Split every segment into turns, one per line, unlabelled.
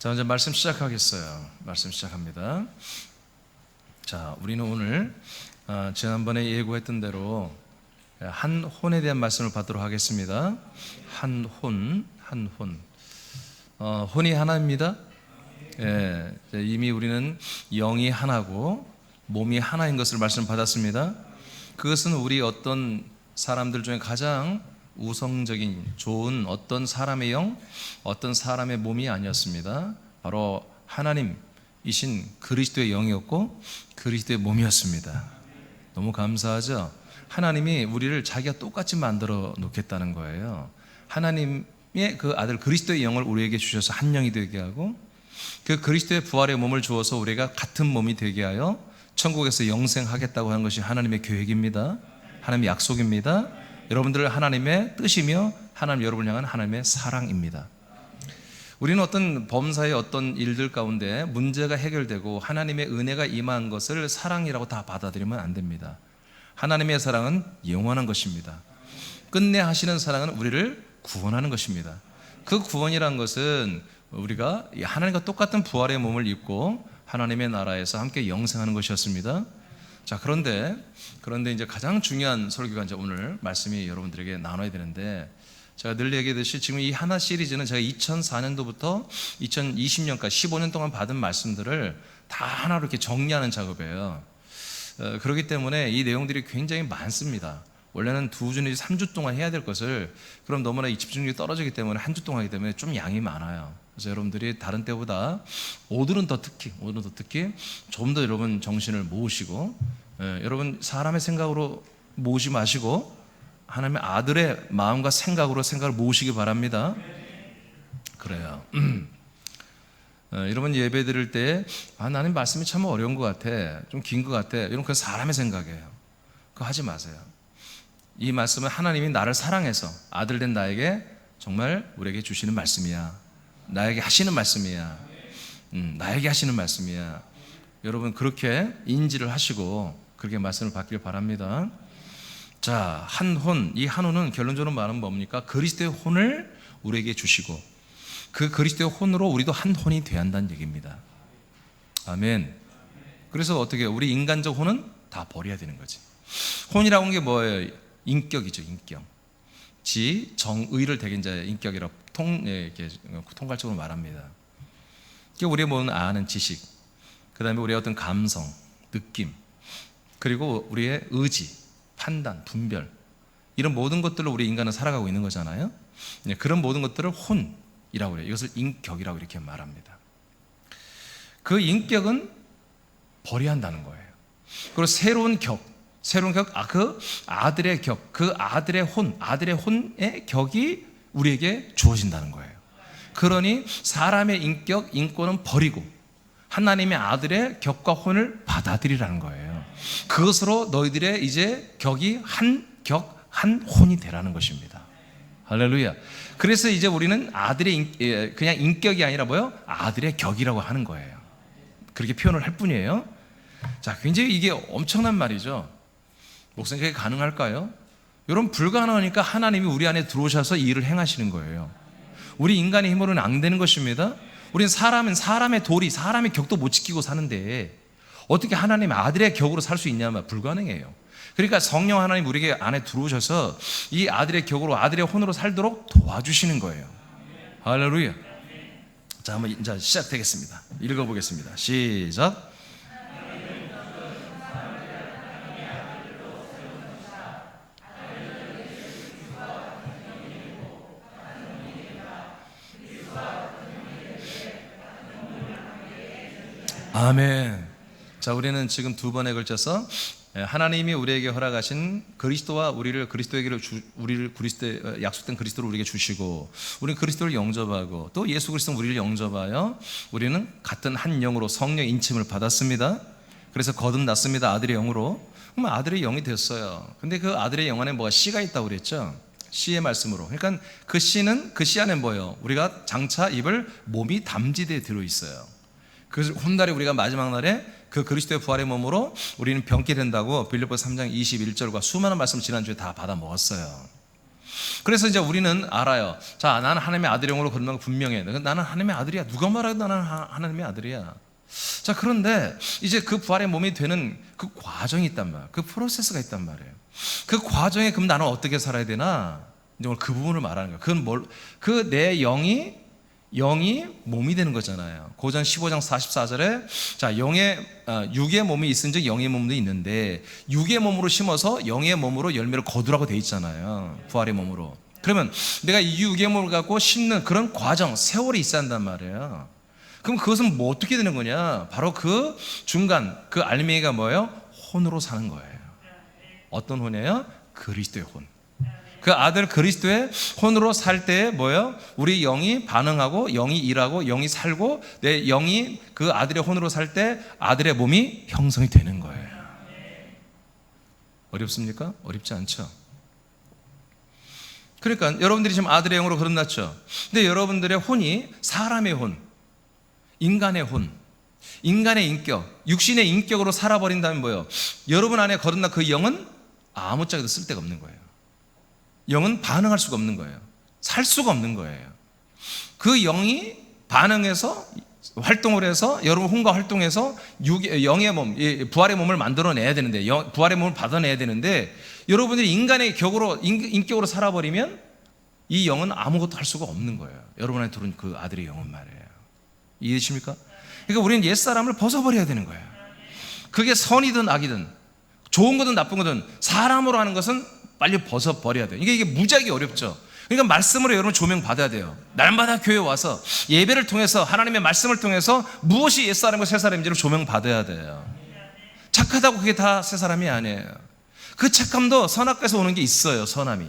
자, 이제 말씀 시작하겠어요. 말씀 시작합니다. 자, 우리는 오늘 지난번에 예고했던 대로 한 혼에 대한 말씀을 받도록 하겠습니다. 한 혼. 혼이 하나입니다. 예, 이미 우리는 영이 하나고 몸이 하나인 것을 말씀 받았습니다. 그것은 우리 어떤 사람들 중에 가장 우성적인 좋은 어떤 사람의 영, 어떤 사람의 몸이 아니었습니다. 바로 하나님이신 그리스도의 영이었고 그리스도의 몸이었습니다. 너무 감사하죠? 하나님이 우리를 자기가 똑같이 만들어 놓겠다는 거예요. 하나님의 그 아들 그리스도의 영을 우리에게 주셔서 한 영이 되게 하고, 그 그리스도의 부활의 몸을 주어서 우리가 같은 몸이 되게 하여 천국에서 영생하겠다고 하는 것이 하나님의 계획입니다. 하나님의 약속입니다. 여러분들 하나님의 뜻이며 하나님 여러분을 향한 하나님의 사랑입니다. 우리는 어떤 범사의 어떤 일들 가운데 문제가 해결되고 하나님의 은혜가 임한 것을 사랑이라고 다 받아들이면 안 됩니다. 하나님의 사랑은 영원한 것입니다. 끝내 하시는 사랑은 우리를 구원하는 것입니다. 그 구원이란 것은 우리가 하나님과 똑같은 부활의 몸을 입고 하나님의 나라에서 함께 영생하는 것이었습니다. 자, 그런데 이제 가장 중요한 설교가 이제 오늘 말씀이 여러분들에게 나눠야 되는데, 제가 늘 얘기했듯이 지금 이 하나 시리즈는 제가 2004년도부터 2020년까지 15년 동안 받은 말씀들을 다 하나로 이렇게 정리하는 작업이에요. 그렇기 때문에 이 내용들이 굉장히 많습니다. 원래는 2주 내지 3주 동안 해야 될 것을, 그럼 너무나 이 집중력이 떨어지기 때문에 한 주 동안 하기 때문에 좀 양이 많아요. 그래서 여러분들이 다른 때보다 오늘은 더 특히 좀 더 여러분 정신을 모으시고, 여러분 사람의 생각으로 모으지 마시고 하나님의 아들의 마음과 생각을 모으시기 바랍니다. 그래요. 여러분 예배 드릴 때 나는 말씀이 참 어려운 것 같아, 좀 긴 것 같아, 이런 그 사람의 생각이에요. 그거 하지 마세요. 이 말씀은 하나님이 나를 사랑해서 아들 된 나에게 정말 우리에게 주시는 말씀이야. 나에게 하시는 말씀이야. 나에게 하시는 말씀이야. 여러분 그렇게 인지를 하시고 그렇게 말씀을 받길 바랍니다. 자, 한 혼. 이 한 혼은 결론적으로 말하면 뭡니까? 그리스도의 혼을 우리에게 주시고 그 그리스도의 혼으로 우리도 한 혼이 되어야 한다는 얘기입니다. 아멘. 그래서 어떻게 우리 인간적 혼은 다 버려야 되는 거지. 혼이라고 하는 게 뭐예요? 인격이죠. 인격. 정의를 대긴 자의 인격이라고 이렇게 통괄적으로 말합니다. 우리가 모든 아는 지식, 그 다음에 우리의 어떤 감성, 느낌, 그리고 우리의 의지, 판단, 분별, 이런 모든 것들로 우리 인간은 살아가고 있는 거잖아요. 그런 모든 것들을 혼이라고 해요. 이것을 인격이라고 이렇게 말합니다. 그 인격은 버려야 한다는 거예요. 그리고 새로운 격, 그 아들의 격, 그 아들의 혼의 격이 우리에게 주어진다는 거예요. 그러니 사람의 인격, 인권은 버리고 하나님의 아들의 격과 혼을 받아들이라는 거예요. 그것으로 너희들의 이제 격이 한 격, 한 혼이 되라는 것입니다. 할렐루야. 그래서 이제 우리는 아들의 그냥 인격이 아니라 뭐요? 아들의 격이라고 하는 거예요. 그렇게 표현을 할 뿐이에요. 자, 굉장히 이게 엄청난 말이죠. 목사님 그게 가능할까요? 여러분 불가능하니까 하나님이 우리 안에 들어오셔서 이 일을 행하시는 거예요. 우리 인간의 힘으로는 안 되는 것입니다. 우리는 사람의 도리, 사람의 격도 못 지키고 사는데 어떻게 하나님의 아들의 격으로 살 수 있냐면 불가능해요. 그러니까 성령 하나님 우리 안에 들어오셔서 이 아들의 격으로 아들의 혼으로 살도록 도와주시는 거예요. 할렐루야. 자, 한번 이제 시작되겠습니다. 읽어보겠습니다. 시작. 아멘. 자, 우리는 지금 두 번에 걸쳐서 하나님이 우리에게 허락하신 그리스도와 우리를 그리스도의 약속된 그리스도를 우리에게 주시고 우리는 그리스도를 영접하고 또 예수 그리스도는 우리를 영접하여 우리는 같은 한 영으로 성령 인침을 받았습니다. 그래서 거듭났습니다. 아들의 영으로. 그럼 아들의 영이 됐어요. 근데 그 아들의 영 안에 뭐가 씨가 있다고 그랬죠? 씨의 말씀으로. 그러니까 그 씨 안에 뭐예요? 우리가 장차 입을 몸이 담지대에 들어있어요. 그래서 훗날에 우리가 마지막 날에 그 그리스도의 부활의 몸으로 우리는 병게 된다고 빌립보서 3장 21절과 수많은 말씀을 지난주에 다 받아 먹었어요. 그래서 이제 우리는 알아요. 자, 나는 하나님의 아들의 영으로 거듭난 거 분명해. 나는 하나님의 아들이야. 누가 말해도 나는 하나님의 아들이야. 자, 그런데 이제 그 부활의 몸이 되는 그 과정이 있단 말이에요. 그 프로세스가 있단 말이에요. 그 과정에 그럼 나는 어떻게 살아야 되나? 이제 오늘 그 부분을 말하는 거예요. 그 내 영이 몸이 되는 거잖아요. 고전 15장 44절에 자, 육의 몸이 있은즉 영의 몸도 있는데 육의 몸으로 심어서 영의 몸으로 열매를 거두라고 돼 있잖아요. 부활의 몸으로. 그러면 내가 이 육의 몸을 갖고 심는 그런 과정, 세월이 있어야 한단 말이에요. 그럼 그것은 뭐 어떻게 되는 거냐? 바로 그 중간 그 알맹이가 뭐예요? 혼으로 사는 거예요. 어떤 혼이에요? 그리스도의 혼. 그 아들 그리스도의 혼으로 살 때에 뭐예요? 우리 영이 반응하고 영이 일하고 영이 살고 내 영이 그 아들의 혼으로 살 때 아들의 몸이 형성이 되는 거예요. 어렵습니까? 어렵지 않죠? 그러니까 여러분들이 지금 아들의 영으로 거듭났죠? 근데 여러분들의 혼이 사람의 혼, 인간의 혼, 인간의 인격, 육신의 인격으로 살아버린다면 뭐예요? 여러분 안에 거듭난 그 영은 아무짝에도 쓸데가 없는 거예요. 영은 반응할 수가 없는 거예요. 살 수가 없는 거예요. 그 영이 반응해서 활동을 해서 여러분 혼과 활동해서 영의 몸, 부활의 몸을 만들어내야 되는데 부활의 몸을 받아내야 되는데 여러분들이 인간의 인격으로 살아버리면 이 영은 아무것도 할 수가 없는 거예요. 여러분 안에 들어온 그 아들의 영은 말이에요. 이해되십니까? 그러니까 우리는 옛사람을 벗어버려야 되는 거예요. 그게 선이든 악이든 좋은 거든 나쁜 거든 사람으로 하는 것은 빨리 벗어버려야 돼요. 이게 무지하게 어렵죠. 그러니까 말씀으로 여러분 조명받아야 돼요. 날마다 교회에 와서 예배를 통해서 하나님의 말씀을 통해서 무엇이 옛사람과 새사람인지를 조명받아야 돼요. 착하다고 그게 다 새사람이 아니에요. 그 착함도 선악과에서 오는 게 있어요. 선함이.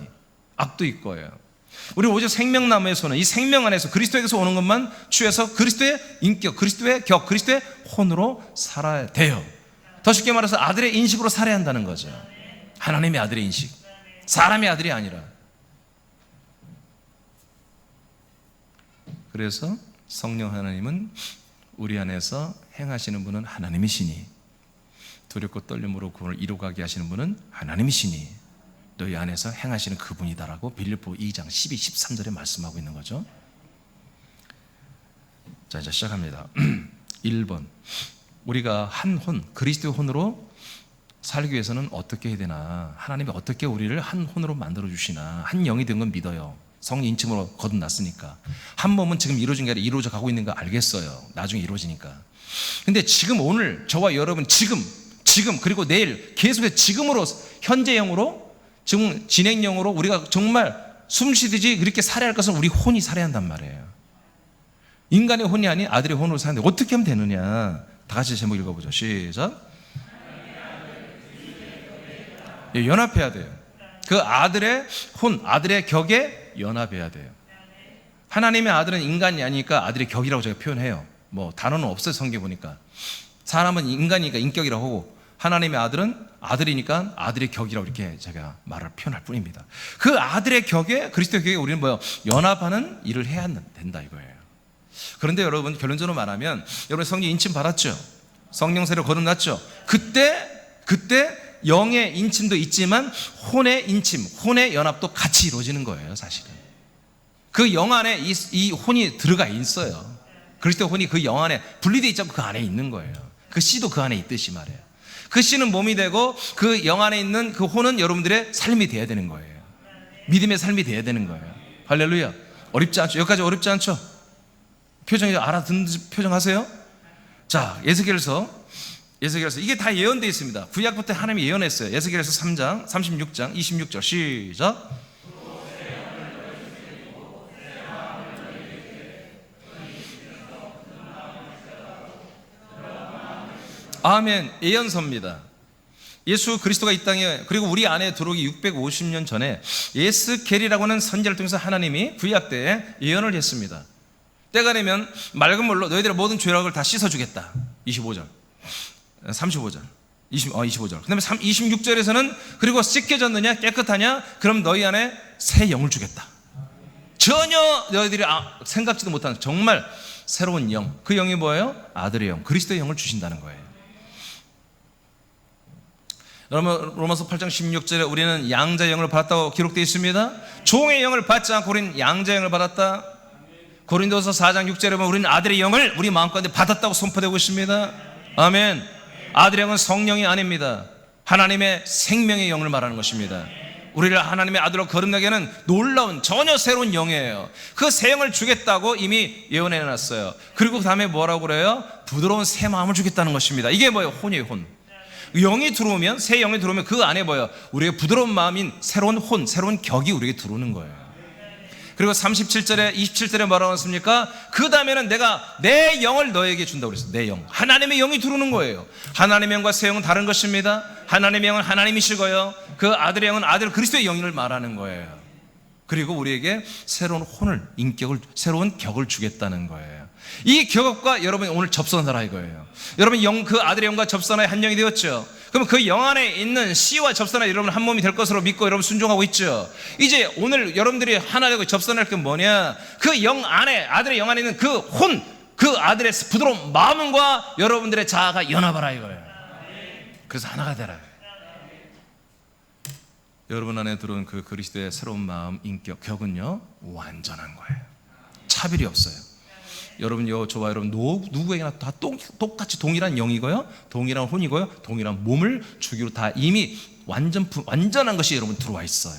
악도 있고요. 우리 오직 생명나무에서는 이 생명 안에서 그리스도에게서 오는 것만 취해서 그리스도의 인격, 그리스도의 격, 그리스도의 혼으로 살아야 돼요. 더 쉽게 말해서 아들의 인식으로 살아야 한다는 거죠. 하나님의 아들의 인식. 사람의 아들이 아니라. 그래서 성령 하나님은 우리 안에서 행하시는 분은 하나님이시니 두렵고 떨림으로 구원을 이루가게 하시는 분은 하나님이시니 너희 안에서 행하시는 그분이다라고 빌립보 2장 12, 13절에 말씀하고 있는 거죠. 자, 이제 시작합니다. 1번 우리가 한 혼, 그리스도의 혼으로 살기 위해서는 어떻게 해야 되나? 하나님이 어떻게 우리를 한 혼으로 만들어 주시나? 한 영이 된 건 믿어요. 성령 인침으로 거듭났으니까. 한 몸은 지금 이루어진 게 아니라 이루어져 가고 있는 거 알겠어요. 나중에 이루어지니까. 근데 지금 오늘 저와 여러분 지금 그리고 내일 계속해서 지금으로 현재 영으로 지금 진행영으로 우리가 정말 숨쉬듯이 그렇게 살아야 할 것은 우리 혼이 살아야 한단 말이에요. 인간의 혼이 아닌 아들의 혼으로 사는데 어떻게 하면 되느냐? 다 같이 제목 읽어보죠. 시작. 연합해야 돼요. 그 아들의 혼, 아들의 격에 연합해야 돼요. 하나님의 아들은 인간이 아니니까 아들의 격이라고 제가 표현해요. 뭐 단어는 없어요. 성경에 보니까. 사람은 인간이니까 인격이라고 하고 하나님의 아들은 아들이니까 아들의 격이라고 이렇게 제가 말을 표현할 뿐입니다. 그 아들의 격에 그리스도의 격에 우리는 뭐요? 연합하는 일을 해야 된다 이거예요. 그런데 여러분 결론적으로 말하면 여러분 성령 인침 받았죠? 성령세로 거듭났죠? 그때 영의 인침도 있지만 혼의 인침, 혼의 연합도 같이 이루어지는 거예요. 사실은 그 영 안에 이 혼이 들어가 있어요. 그리스도 혼이 그 영 안에 분리되어 있지 않고 그 안에 있는 거예요. 그 씨도 그 안에 있듯이 말이에요. 그 씨는 몸이 되고 그 영 안에 있는 그 혼은 여러분들의 삶이 돼야 되는 거예요. 믿음의 삶이 돼야 되는 거예요. 할렐루야. 어렵지 않죠? 여기까지 어렵지 않죠? 표정이 알아듣는 표정 하세요? 자, 에스겔서 이게 다 예언되어 있습니다. 구약부터 하나님이 예언했어요. 에스겔서 3장 36장 26절 시작. 아멘. 예언서입니다. 예수 그리스도가 이 땅에 그리고 우리 안에 들어오기 650년 전에 에스겔이라고 하는 선지자를 통해서 하나님이 구약 때에 예언을 했습니다. 때가 되면 맑은 물로 너희들의 모든 죄악을 다 씻어주겠다. 25절 35절 25절 그 다음에 26절에서는 그리고 씻겨졌느냐 깨끗하냐 그럼 너희 안에 새 영을 주겠다. 전혀 너희들이 생각지도 못하는 정말 새로운 영, 그 영이 뭐예요? 아들의 영, 그리스도의 영을 주신다는 거예요. 여러분 로마서 8장 16절에 우리는 양자의 영을 받았다고 기록되어 있습니다. 종의 영을 받지 않고 우리는 양자의 영을 받았다. 고린도서 4장 6절에 보면 우리는 아들의 영을 우리 마음가운데 받았다고 선포되고 있습니다. 아멘. 아들의 영은 성령이 아닙니다. 하나님의 생명의 영을 말하는 것입니다. 우리를 하나님의 아들로 거듭나게 하는 놀라운 전혀 새로운 영이에요. 그 새 영을 주겠다고 이미 예언해 놨어요. 그리고 그 다음에 뭐라고 그래요? 부드러운 새 마음을 주겠다는 것입니다. 이게 뭐예요? 혼이에요. 혼. 영이 들어오면, 새 영이 들어오면 그 안에 뭐예요? 우리의 부드러운 마음인 새로운 혼, 새로운 격이 우리에게 들어오는 거예요. 그리고 37절에 27절에 뭐라고 했습니까? 그 다음에는 내가 내 영을 너에게 준다고 그랬어요. 내 영. 하나님의 영이 들어오는 거예요. 하나님의 영과 새 영은 다른 것입니다. 하나님의 영은 하나님이시고요, 그 아들의 영은 아들 그리스도의 영을 말하는 거예요. 그리고 우리에게 새로운 혼을, 인격을, 새로운 격을 주겠다는 거예요. 이 격과 여러분이 오늘 접선하라 이거예요. 여러분 그 아들의 영과 접선하여 한 영이 되었죠. 그럼 그 영 안에 있는 씨와 접선하여 여러분 한 몸이 될 것으로 믿고 여러분 순종하고 있죠. 이제 오늘 여러분들이 하나 되고 접선할 게 뭐냐? 그 영 안에, 아들의 영 안에 있는 그 혼, 그 아들의 부드러운 마음과 여러분들의 자아가 연합하라 이거예요. 그래서 하나가 되라. 여러분 안에 들어온 그 그리스도의 새로운 마음, 인격, 격은요 완전한 거예요. 차별이 없어요. 여러분요, 저와 여러분 누구에게나 다 똑같이 동일한 영이고요, 동일한 혼이고요, 동일한 몸을 주기로 다 이미 완전한 것이 여러분 들어와 있어요.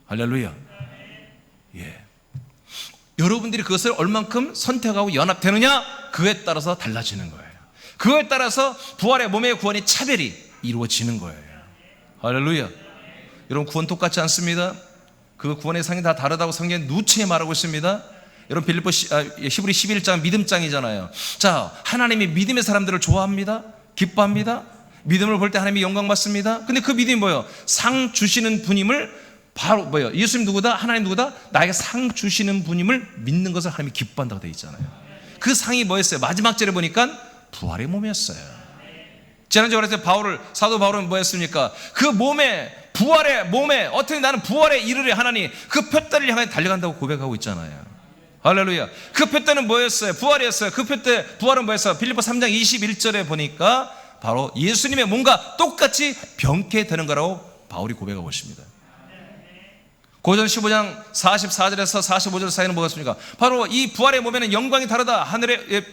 할렐루야. 예. 여러분들이 그것을 얼만큼 선택하고 연합되느냐, 그에 따라서 달라지는 거예요. 그거에 따라서 부활의 몸의 구원의 차별이 이루어지는 거예요. 할렐루야. 여러분 구원 똑같지 않습니다. 그 구원의 상이 다 다르다고 성경에 누차게 말하고 있습니다. 여러분 히브리 11장 믿음장이잖아요. 자, 하나님이 믿음의 사람들을 좋아합니다. 기뻐합니다. 믿음을 볼 때 하나님이 영광 받습니다. 근데 그 믿음이 뭐예요? 상 주시는 분임을, 바로 뭐예요? 예수님 누구다? 하나님 누구다? 나에게 상 주시는 분임을 믿는 것을 하나님이 기뻐한다고 되어 있잖아요. 그 상이 뭐였어요? 마지막 절에 보니까 부활의 몸이었어요. 지난주에 그랬어요. 사도 바울은 뭐였습니까? 그 몸에, 부활의 몸에, 어떻게 나는 부활에 이르려 하나니 그 푯다리를 향해 달려간다고 고백하고 있잖아요. 할렐루야. 그 푯다리는 뭐였어요? 부활이었어요. 그 푯대 부활은 뭐였어요? 빌립보 3장 21절에 보니까 바로 예수님의 몸과 똑같이 병케 되는 거라고 바울이 고백하고 있습니다. 고전 15장 44절에서 45절 사이는 뭐였습니까? 바로 이 부활의 몸에는 영광이 다르다. 하늘의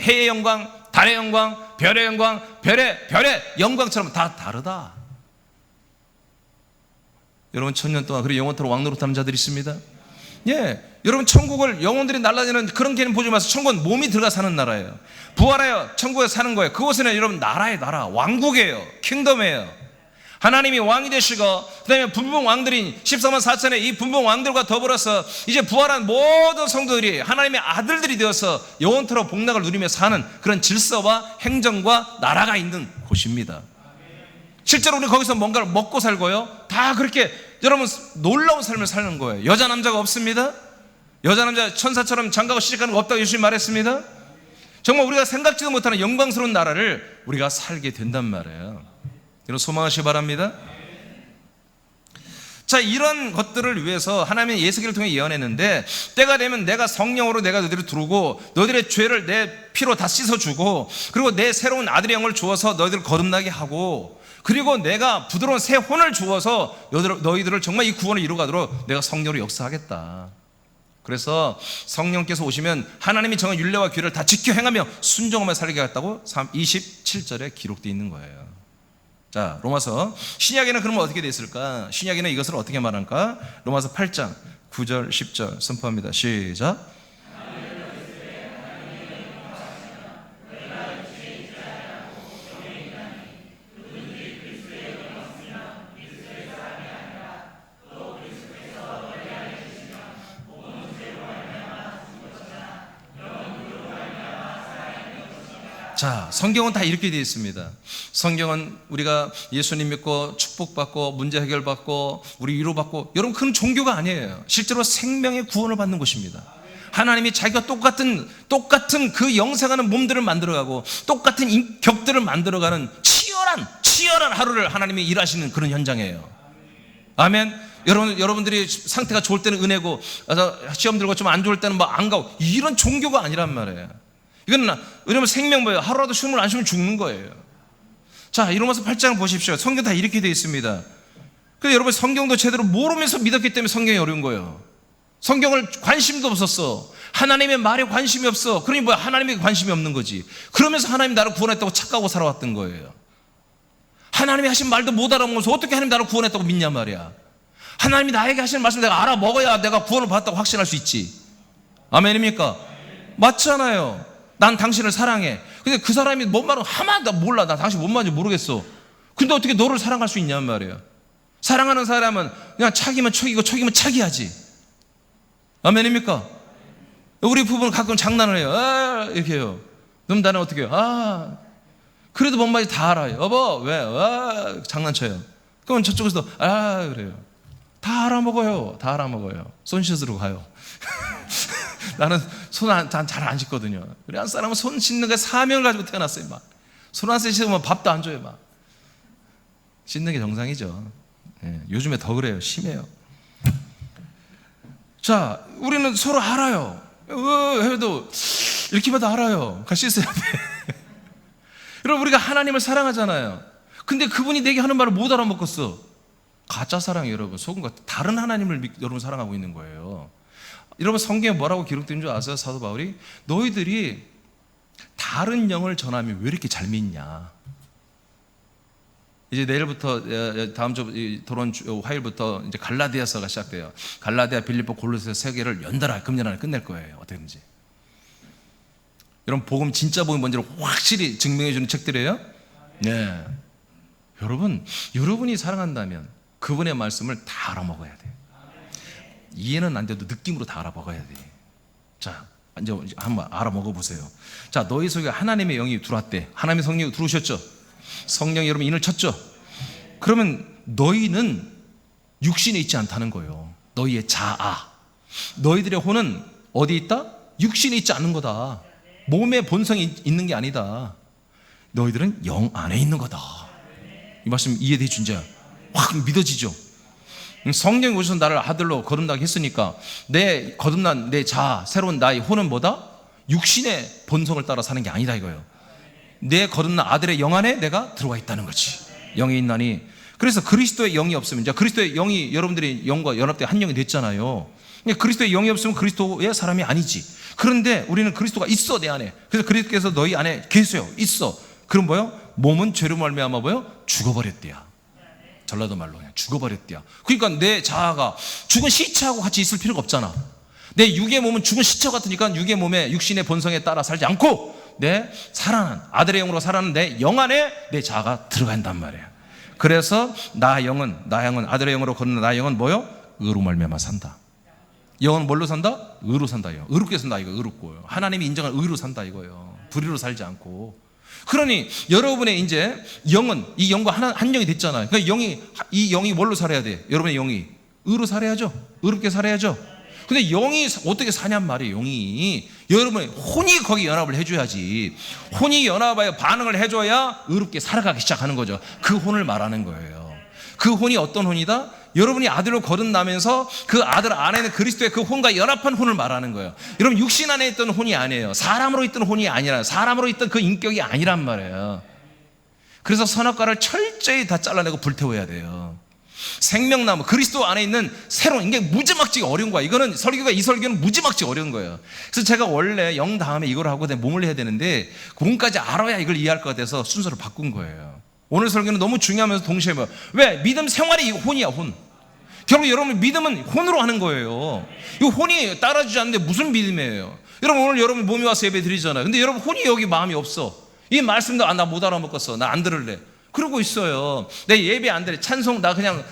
해의 영광, 달의 영광, 별의 영광, 별의 영광처럼 다 다르다. 여러분 천년 동안 그리고 영원토록 왕노릇하는 자들이 있습니다. 예, 여러분 천국을 영혼들이 날아다니는 그런 개념 보지 마세요. 천국은 몸이 들어가 사는 나라예요. 부활하여 천국에 사는 거예요. 그곳에는 여러분 나라의 나라, 왕국이에요. 킹덤이에요. 하나님이 왕이 되시고 그 다음에 분봉 왕들인 14만 4천의 이 분봉 왕들과 더불어서 이제 부활한 모든 성도들이 하나님의 아들들이 되어서 영원토록 복락을 누리며 사는 그런 질서와 행정과 나라가 있는 곳입니다. 실제로 우리 거기서 뭔가를 먹고 살고요, 다 그렇게 여러분 놀라운 삶을 사는 거예요. 여자 남자가 없습니다. 여자 남자 천사처럼 장가고 시집가는 거 없다고 예수님 말했습니다. 정말 우리가 생각지도 못하는 영광스러운 나라를 우리가 살게 된단 말이에요. 이런 소망하시기 바랍니다. 자, 이런 것들을 위해서 하나님은 예수기를 통해 예언했는데, 때가 되면 내가 성령으로 내가 너희들을 두르고 너희들의 죄를 내 피로 다 씻어주고, 그리고 내 새로운 아들의 영을 주어서 너희들을 거듭나게 하고, 그리고 내가 부드러운 새 혼을 주어서 너희들을 정말 이 구원을 이루가도록 내가 성령으로 역사하겠다. 그래서 성령께서 오시면 하나님이 정한 율례와 규례를 다 지켜 행하며 순종하며 살게 하겠다고 27절에 기록되어 있는 거예요. 자, 로마서 신약에는 그러면 어떻게 되어 있을까? 신약에는 이것을 어떻게 말할까? 로마서 8장 9절 10절 선포합니다. 시작. 자, 성경은 다 이렇게 되어 있습니다. 성경은 우리가 예수님 믿고 축복받고 문제 해결받고 우리 위로받고, 여러분 그런 종교가 아니에요. 실제로 생명의 구원을 받는 곳입니다. 하나님이 자기가 똑같은 그 영생하는 몸들을 만들어가고 똑같은 격들을 만들어가는 치열한 하루를 하나님이 일하시는 그런 현장이에요. 아멘. 여러분들이 상태가 좋을 때는 은혜고, 시험 들고 좀 안 좋을 때는 막 안 가고, 이런 종교가 아니란 말이에요. 이건 왜냐면 생명 뭐예요? 하루라도 숨을 안 쉬면 죽는 거예요. 자, 이로마서 8장을 보십시오. 성경 다 이렇게 되어 있습니다. 근데 여러분 성경도 제대로 모르면서 믿었기 때문에 성경이 어려운 거예요. 성경을 관심도 없었어. 하나님의 말에 관심이 없어. 그러니 뭐야? 하나님에게 관심이 없는 거지. 그러면서 하나님 나를 구원했다고 착각하고 살아왔던 거예요. 하나님이 하신 말도 못 알아보면서 어떻게 하나님 나를 구원했다고 믿냔 말이야. 하나님이 나에게 하시는 말씀 내가 알아먹어야 내가 구원을 받았다고 확신할 수 있지. 아멘입니까? 맞잖아요. 난 당신을 사랑해. 근데 그 사람이 뭔 말을 하면 나 몰라. 나 당신 뭔 말인지 모르겠어. 근데 어떻게 너를 사랑할 수 있냔 말이에요. 사랑하는 사람은 그냥 차기면 척이고 척이면 차기하지. 아멘입니까? 우리 부부는 가끔 장난을 해요. 아, 이렇게 해요. 그럼 나는 어떻게 해요? 그래도 뭔 말인지 다 알아요. 여보, 왜? 장난쳐요. 그러면 저쪽에서도, 그래요. 다 알아먹어요. 다 알아먹어요. 손 씻으러 가요. 나는 손 잘 안 씻거든요. 우리 한 사람은 손 씻는 게 사명을 가지고 태어났어요. 막. 손 안 씻으면 밥도 안 줘요. 막. 씻는 게 정상이죠. 예, 요즘에 더 그래요. 심해요. 자, 우리는 서로 알아요. 해도 이렇게 봐도 알아요. 같이 씻어야 돼. 여러분, 우리가 하나님을 사랑하잖아요. 근데 그분이 내게 하는 말을 못 알아먹었어. 가짜 사랑이에요, 여러분. 속은 것. 다른 하나님을 여러분 사랑하고 있는 거예요. 여러분, 성경에 뭐라고 기록된 줄 아세요? 사도 바울이 너희들이 다른 영을 전하면 왜 이렇게 잘 믿냐? 이제 내일부터 다음 주 토론 화요일부터 이제 갈라디아서가 시작돼요. 갈라디아, 빌립보, 골로새 세 개를 연달아 금년 안에 끝낼 거예요. 어떻게든지. 여러분, 복음 진짜 복음이 뭔지를 확실히 증명해 주는 책들이에요. 네. 여러분, 여러분이 사랑한다면 그분의 말씀을 다 알아먹어야 돼. 이해는 안 돼도 느낌으로 다 알아먹어야 돼. 자, 이제 한번 알아먹어 보세요. 자, 너희 속에 하나님의 영이 들어왔대. 하나님의 성령이 들어오셨죠? 성령이 여러분 인을 쳤죠? 그러면 너희는 육신에 있지 않다는 거예요. 너희의 자아. 너희들의 혼은 어디에 있다? 육신에 있지 않는 거다. 몸의 본성이 있는 게 아니다. 너희들은 영 안에 있는 거다. 이 말씀 이해되죠? 이제 확 믿어지죠? 성령이 오셔서 나를 아들로 거듭나게 했으니까 내 거듭난 내 자아, 새로운 나의 혼은 뭐다? 육신의 본성을 따라 사는 게 아니다 이거예요. 내 거듭난 아들의 영 안에 내가 들어와 있다는 거지. 영이 있나니. 그래서 그리스도의 영이 없으면, 이제 그리스도의 영이 여러분들이 영과 연합돼 한 영이 됐잖아요. 그리스도의 영이 없으면 그리스도의 사람이 아니지. 그런데 우리는 그리스도가 있어 내 안에. 그래서 그리스도께서 너희 안에 계세요. 있어. 그럼 뭐요? 몸은 죄로 말미암아 뭐요? 죽어버렸대야. 전라도 말로 그냥 죽어버렸대야. 그러니까 내 자아가 죽은 시체하고 같이 있을 필요가 없잖아. 내 육의 몸은 죽은 시체 같으니까 육의 몸에 육신의 본성에 따라 살지 않고 내 살아난 아들의 영으로 살아난 내 영 안에 내 자아가 들어간단 말이에요. 그래서 나 영은 아들의 영으로 거듭난 나 영은 뭐요? 의로 말미암아 산다. 영은 뭘로 산다? 의로 산다요. 의롭게 산다 이거. 의롭고요. 하나님이 인정한 의로 산다 이거예요. 불의로 살지 않고. 그러니 여러분의 이제 영은 이 영과 한 영이 됐잖아요. 그러니까 이 영이 뭘로 살아야 돼? 여러분의 영이 의로 살아야죠. 의롭게 살아야죠. 근데 영이 어떻게 사냔 말이에요. 영이 여러분의 혼이 거기 연합을 해줘야지. 혼이 연합하여 반응을 해줘야 의롭게 살아가기 시작하는 거죠. 그 혼을 말하는 거예요. 그 혼이 어떤 혼이다? 여러분이 아들로 거듭나면서 그 아들 안에는 그리스도의 그 혼과 연합한 혼을 말하는 거예요. 여러분 육신 안에 있던 혼이 아니에요. 사람으로 있던 혼이 아니라, 사람으로 있던 그 인격이 아니란 말이에요. 그래서 선악과를 철저히 다 잘라내고 불태워야 돼요. 생명나무 그리스도 안에 있는 새로운, 이게 무지막지가 어려운 거야. 이거는 이 설교는 무지막지가 어려운 거예요. 그래서 제가 원래 영 다음에 이걸 하고 몸을 해야 되는데 몸까지 알아야 이걸 이해할 것 같아서 순서를 바꾼 거예요. 오늘 설교는 너무 중요하면서 동시에 왜? 믿음 생활이 이거 혼이야, 혼. 결국 여러분 믿음은 혼으로 하는 거예요. 이 혼이 따라주지 않는데 무슨 믿음이에요? 여러분 오늘 여러분 몸이 와서 예배 드리잖아요. 근데 여러분 혼이 여기 마음이 없어. 이 말씀도 나 못 알아먹었어. 나 안 들을래. 그러고 있어요. 내 예배 안 들래. 찬송 나 그냥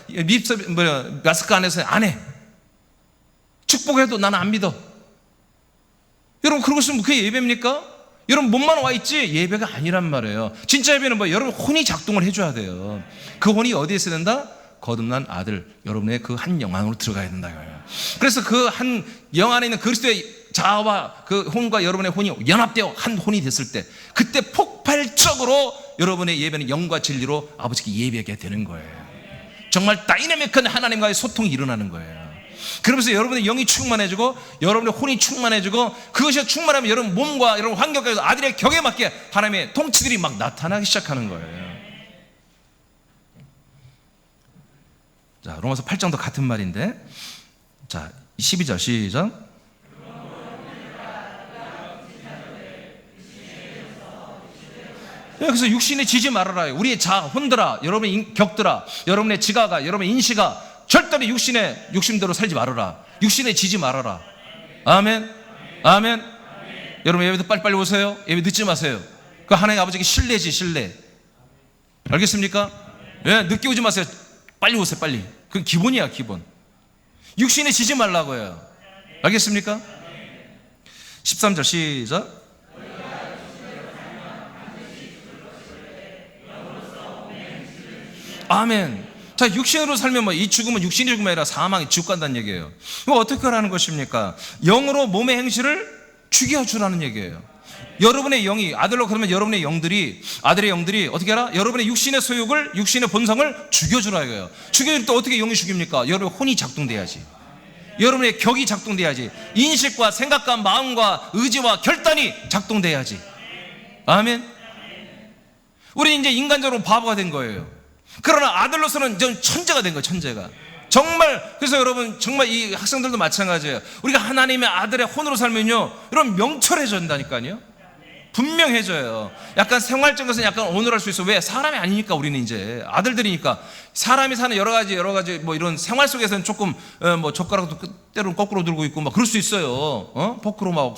마스크 안에서 안 해. 축복해도 나는 안 믿어. 여러분 그러고 있으면 그게 예배입니까? 여러분 몸만 와 있지 예배가 아니란 말이에요. 진짜 예배는 뭐 여러분 혼이 작동을 해줘야 돼요. 그 혼이 어디에 있어야 된다? 거듭난 아들 여러분의 그 한 영 안으로 들어가야 된다 이거예요. 그래서 그 한 영 안에 있는 그리스도의 자아와 그 혼과 여러분의 혼이 연합되어 한 혼이 됐을 때 그때 폭발적으로 여러분의 예배는 영과 진리로 아버지께 예배하게 되는 거예요. 정말 다이나믹한 하나님과의 소통이 일어나는 거예요. 그러면서 여러분의 영이 충만해지고 여러분의 혼이 충만해지고 그것이 충만하면 여러분 몸과 여러분 환경까지 아들의 격에 맞게 하나님의 통치들이 막 나타나기 시작하는 거예요. 자, 로마서 8장도 같은 말인데, 자, 12절 시작. 그래서 육신에 지지 말아라. 우리의 자, 혼들아, 여러분의 격들아, 여러분의 지가가, 여러분의 인시가 절대로 육신대로 살지 말아라. 육신에 지지 말아라. 아멘. 아멘. 여러분 예배도 빨리빨리 오세요. 예배 늦지 마세요. 그 하나님 아버지께 신뢰지, 신뢰. 알겠습니까? 예, 늦게 오지 마세요. 빨리 오세요, 빨리. 그건 기본이야, 기본. 육신에 지지 말라고요. 알겠습니까? 13절 시작. 아멘. 자, 육신으로 살면 뭐 이 죽음은 육신이 죽음이 아니라 사망이 지옥 간다는 얘기예요. 이거 어떻게 하라는 것입니까? 영으로 몸의 행실을 죽여주라는 얘기예요. 여러분의 영이, 아들로 그러면 여러분의 영들이, 아들의 영들이 어떻게 하라? 여러분의 육신의 소욕을, 육신의 본성을 죽여주라 이거예요. 죽여줄 때 어떻게 영이 죽입니까? 여러분의 혼이 작동돼야지. 여러분의 격이 작동돼야지. 인식과 생각과 마음과 의지와 결단이 작동돼야지. 아멘. 우리 이제 인간적으로 바보가 된 거예요. 그러나 아들로서는 전 천재가 된 거예요. 천재가. 정말. 그래서 여러분 정말 이 학생들도 마찬가지예요. 우리가 하나님의 아들의 혼으로 살면요, 여러분 명철해진다니까요. 분명해져요. 약간 생활적인 것은 약간 온화할 수 있어. 왜? 사람이 아니니까. 우리는 이제 아들들이니까. 사람이 사는 여러 가지 뭐 이런 생활 속에서는 조금 뭐 젓가락도 때로는 거꾸로 들고 있고 막 그럴 수 있어요. 포크로 막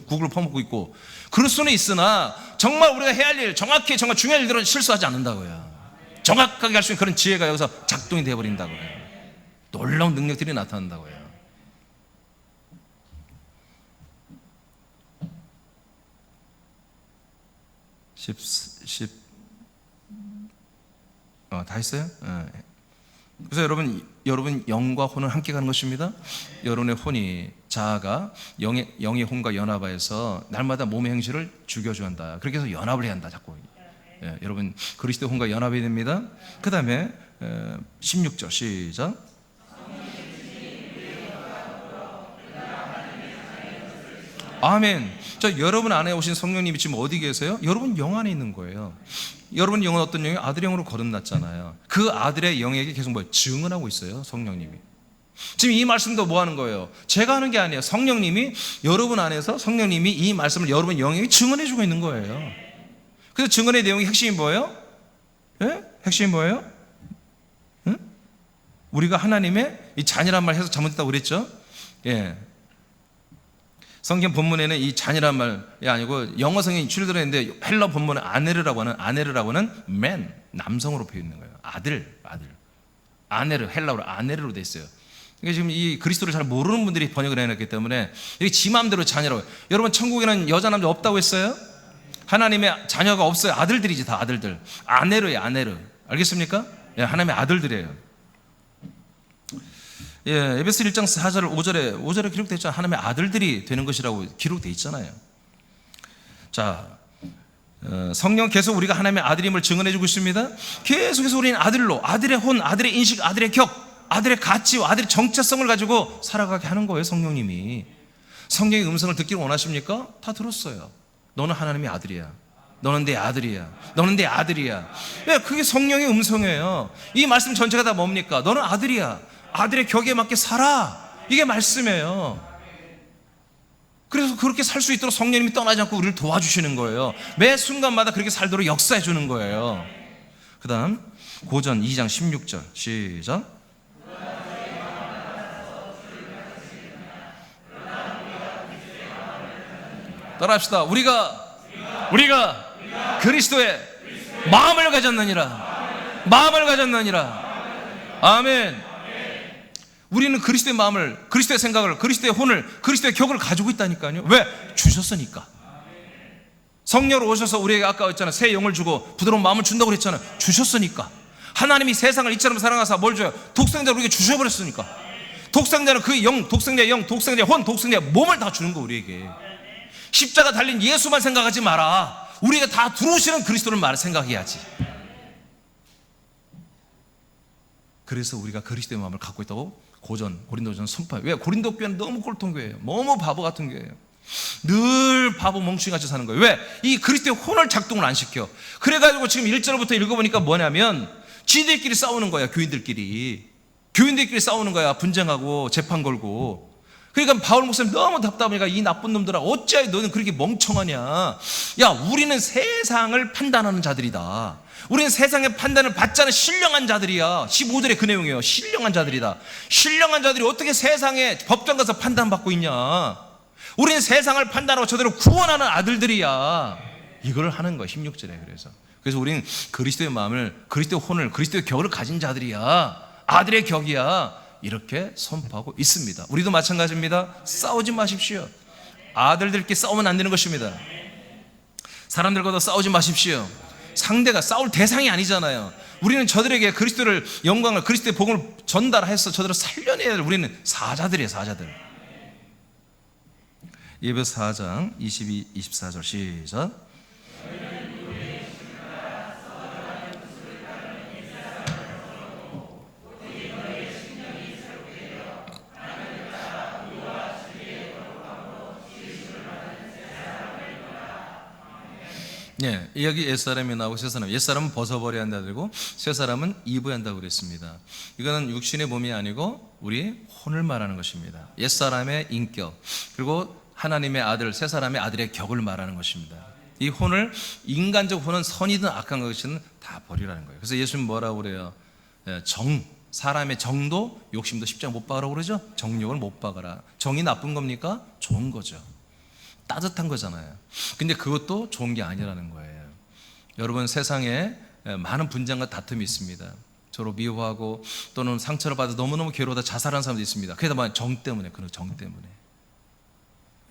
국을 퍼먹고 있고 그럴 수는 있으나 정말 우리가 해야 할 일, 정확히 정말 중요한 일들은 실수하지 않는다고요. 정확하게 할 수 있는 그런 지혜가 여기서 작동이 되어버린다고요. 놀라운 능력들이 나타난다고요. 다 했어요? 그래서 여러분 영과 혼은 함께 가는 것입니다. 여러분의 혼이, 자아가 영의 혼과 연합하여서 날마다 몸의 행실을 죽여줘야 한다. 그렇게 해서 연합을 해야 한다. 자꾸. 여러분 그리스도 혼과 연합이 됩니다. 그 다음에 16절 시작. 아멘. 자, 여러분 안에 오신 성령님이 지금 어디 계세요? 여러분 영 안에 있는 거예요. 여러분 영은 어떤 영이에요? 아들의 영으로 거듭났잖아요. 그 아들의 영에게 계속 증언하고 있어요. 성령님이. 지금 이 말씀도 뭐 하는 거예요? 제가 하는 게 아니에요. 성령님이 여러분 안에서, 성령님이 이 말씀을 여러분 영에게 증언해 주고 있는 거예요. 그래서 증언의 내용의 핵심이 뭐예요? 예? 핵심이 뭐예요? 응? 우리가 하나님의 이 자녀란 말 해서 잘못했다고 그랬죠? 예. 성경 본문에는 이 자녀란 말이 아니고 영어 성경이 줄들어있는데 헬러 본문은 아네르라고 하는 man, 남성으로 표현된 거예요. 아들. 아네르, 헬라어로 아네르로 돼 있어요. 그러니까 지금 이 그리스도를 잘 모르는 분들이 번역을 해놨기 때문에 이게 지 마음대로 자녀라고. 여러분 천국에는 여자 남자 없다고 했어요? 하나님의 자녀가 없어요. 아들들이지, 다 아들들. 아네르예요, 아네르. 알겠습니까? 예, 하나님의 아들들이에요. 예, 에베소 1장 4절 5절에 기록되어 있잖아요. 하나님의 아들들이 되는 것이라고 기록되어 있잖아요. 자, 성령 계속 우리가 하나님의 아들임을 증언해 주고 있습니다. 계속해서 우리는 아들로, 아들의 혼, 아들의 인식, 아들의 격, 아들의 가치와 아들의 정체성을 가지고 살아가게 하는 거예요. 성령님이. 성령의 음성을 듣기를 원하십니까? 다 들었어요. 너는 하나님의 아들이야. 너는 내 아들이야. 너는 내 아들이야. 네, 그게 성령의 음성이에요. 이 말씀 전체가 다 뭡니까? 너는 아들이야. 아들의 격에 맞게 살아. 이게 말씀이에요. 그래서 그렇게 살 수 있도록 성령님이 떠나지 않고 우리를 도와주시는 거예요. 매 순간마다 그렇게 살도록 역사해 주는 거예요. 그 다음 고전 2장 16절 시작. 따라합시다. 우리가 그리스도의 마음을 가졌느니라. 마음을 가졌느니라. 아멘. 우리는 그리스도의 마음을, 그리스도의 생각을, 그리스도의 혼을, 그리스도의 격을 가지고 있다니까요. 왜? 주셨으니까. 성령으로 오셔서 우리에게 아까 했잖아요. 새 영을 주고 부드러운 마음을 준다고 그랬잖아요. 주셨으니까. 하나님이 세상을 이처럼 사랑하사 뭘 줘요? 독생자를 우리에게 주셔버렸으니까. 독생자는 그 영, 독생자의 영, 독생자의 혼, 독생자의 몸을 다 주는 거 우리에게. 십자가 달린 예수만 생각하지 마라. 우리가 다 들어오시는 그리스도를 생각해야지. 그래서 우리가 그리스도의 마음을 갖고 있다고 고린도전 선포해요. 왜? 고린도 교회는 너무 꼴통교회예요. 너무 바보 같은 교회예요. 늘 바보 멍충이같이 사는 거예요. 왜? 이 그리스도의 혼을 작동을 안 시켜. 그래가지고 지금 1절부터 읽어보니까 뭐냐면 지들끼리 싸우는 거야. 교인들끼리. 교인들끼리 싸우는 거야. 분쟁하고 재판 걸고. 그러니까 바울 목사님 너무 답답하니까 이 나쁜 놈들아, 어찌하여 너는 그렇게 멍청하냐. 야, 우리는 세상을 판단하는 자들이다. 우리는 세상의 판단을 받지 않은 신령한 자들이야. 15절에 그 내용이에요. 신령한 자들이다. 신령한 자들이 어떻게 세상의 법정 가서 판단받고 있냐. 우리는 세상을 판단하고 저대로 구원하는 아들들이야. 이걸 하는 거야, 16절에. 그래서 우리는 그리스도의 마음을, 그리스도의 혼을, 그리스도의 격을 가진 자들이야. 아들의 격이야. 이렇게 선포하고 있습니다. 우리도 마찬가지입니다. 싸우지 마십시오. 아들들끼리 싸우면 안 되는 것입니다. 사람들과도 싸우지 마십시오. 상대가 싸울 대상이 아니잖아요. 우리는 저들에게 그리스도를, 영광을, 그리스도의 복음을 전달해서 저들을 살려내야 될, 우리는 사자들이에요. 사자들. 예배서 4장 22, 24절 시작. 예, 여기 옛사람이 나오고 새사람, 옛사람은 벗어버려야 한다 그러고 새사람은 입어야 한다고 그랬습니다. 이거는 육신의 몸이 아니고 우리 혼을 말하는 것입니다. 옛사람의 인격, 그리고 하나님의 아들, 새사람의 아들의 격을 말하는 것입니다. 이 혼을, 인간적 혼은 선이든 악한 것이든 다 버리라는 거예요. 그래서 예수님 뭐라고 그래요? 사람의 정도, 욕심도 십자가 못 박으라고 그러죠? 정욕을 못 박아라. 정이 나쁜 겁니까? 좋은 거죠. 따뜻한 거잖아요. 근데 그것도 좋은 게 아니라는 거예요. 여러분, 세상에 많은 분쟁과 다툼이 있습니다. 서로 미워하고 또는 상처를 받아 너무너무 괴로워다 자살하는 사람도 있습니다. 그게 다 정 때문에, 그런 정 때문에.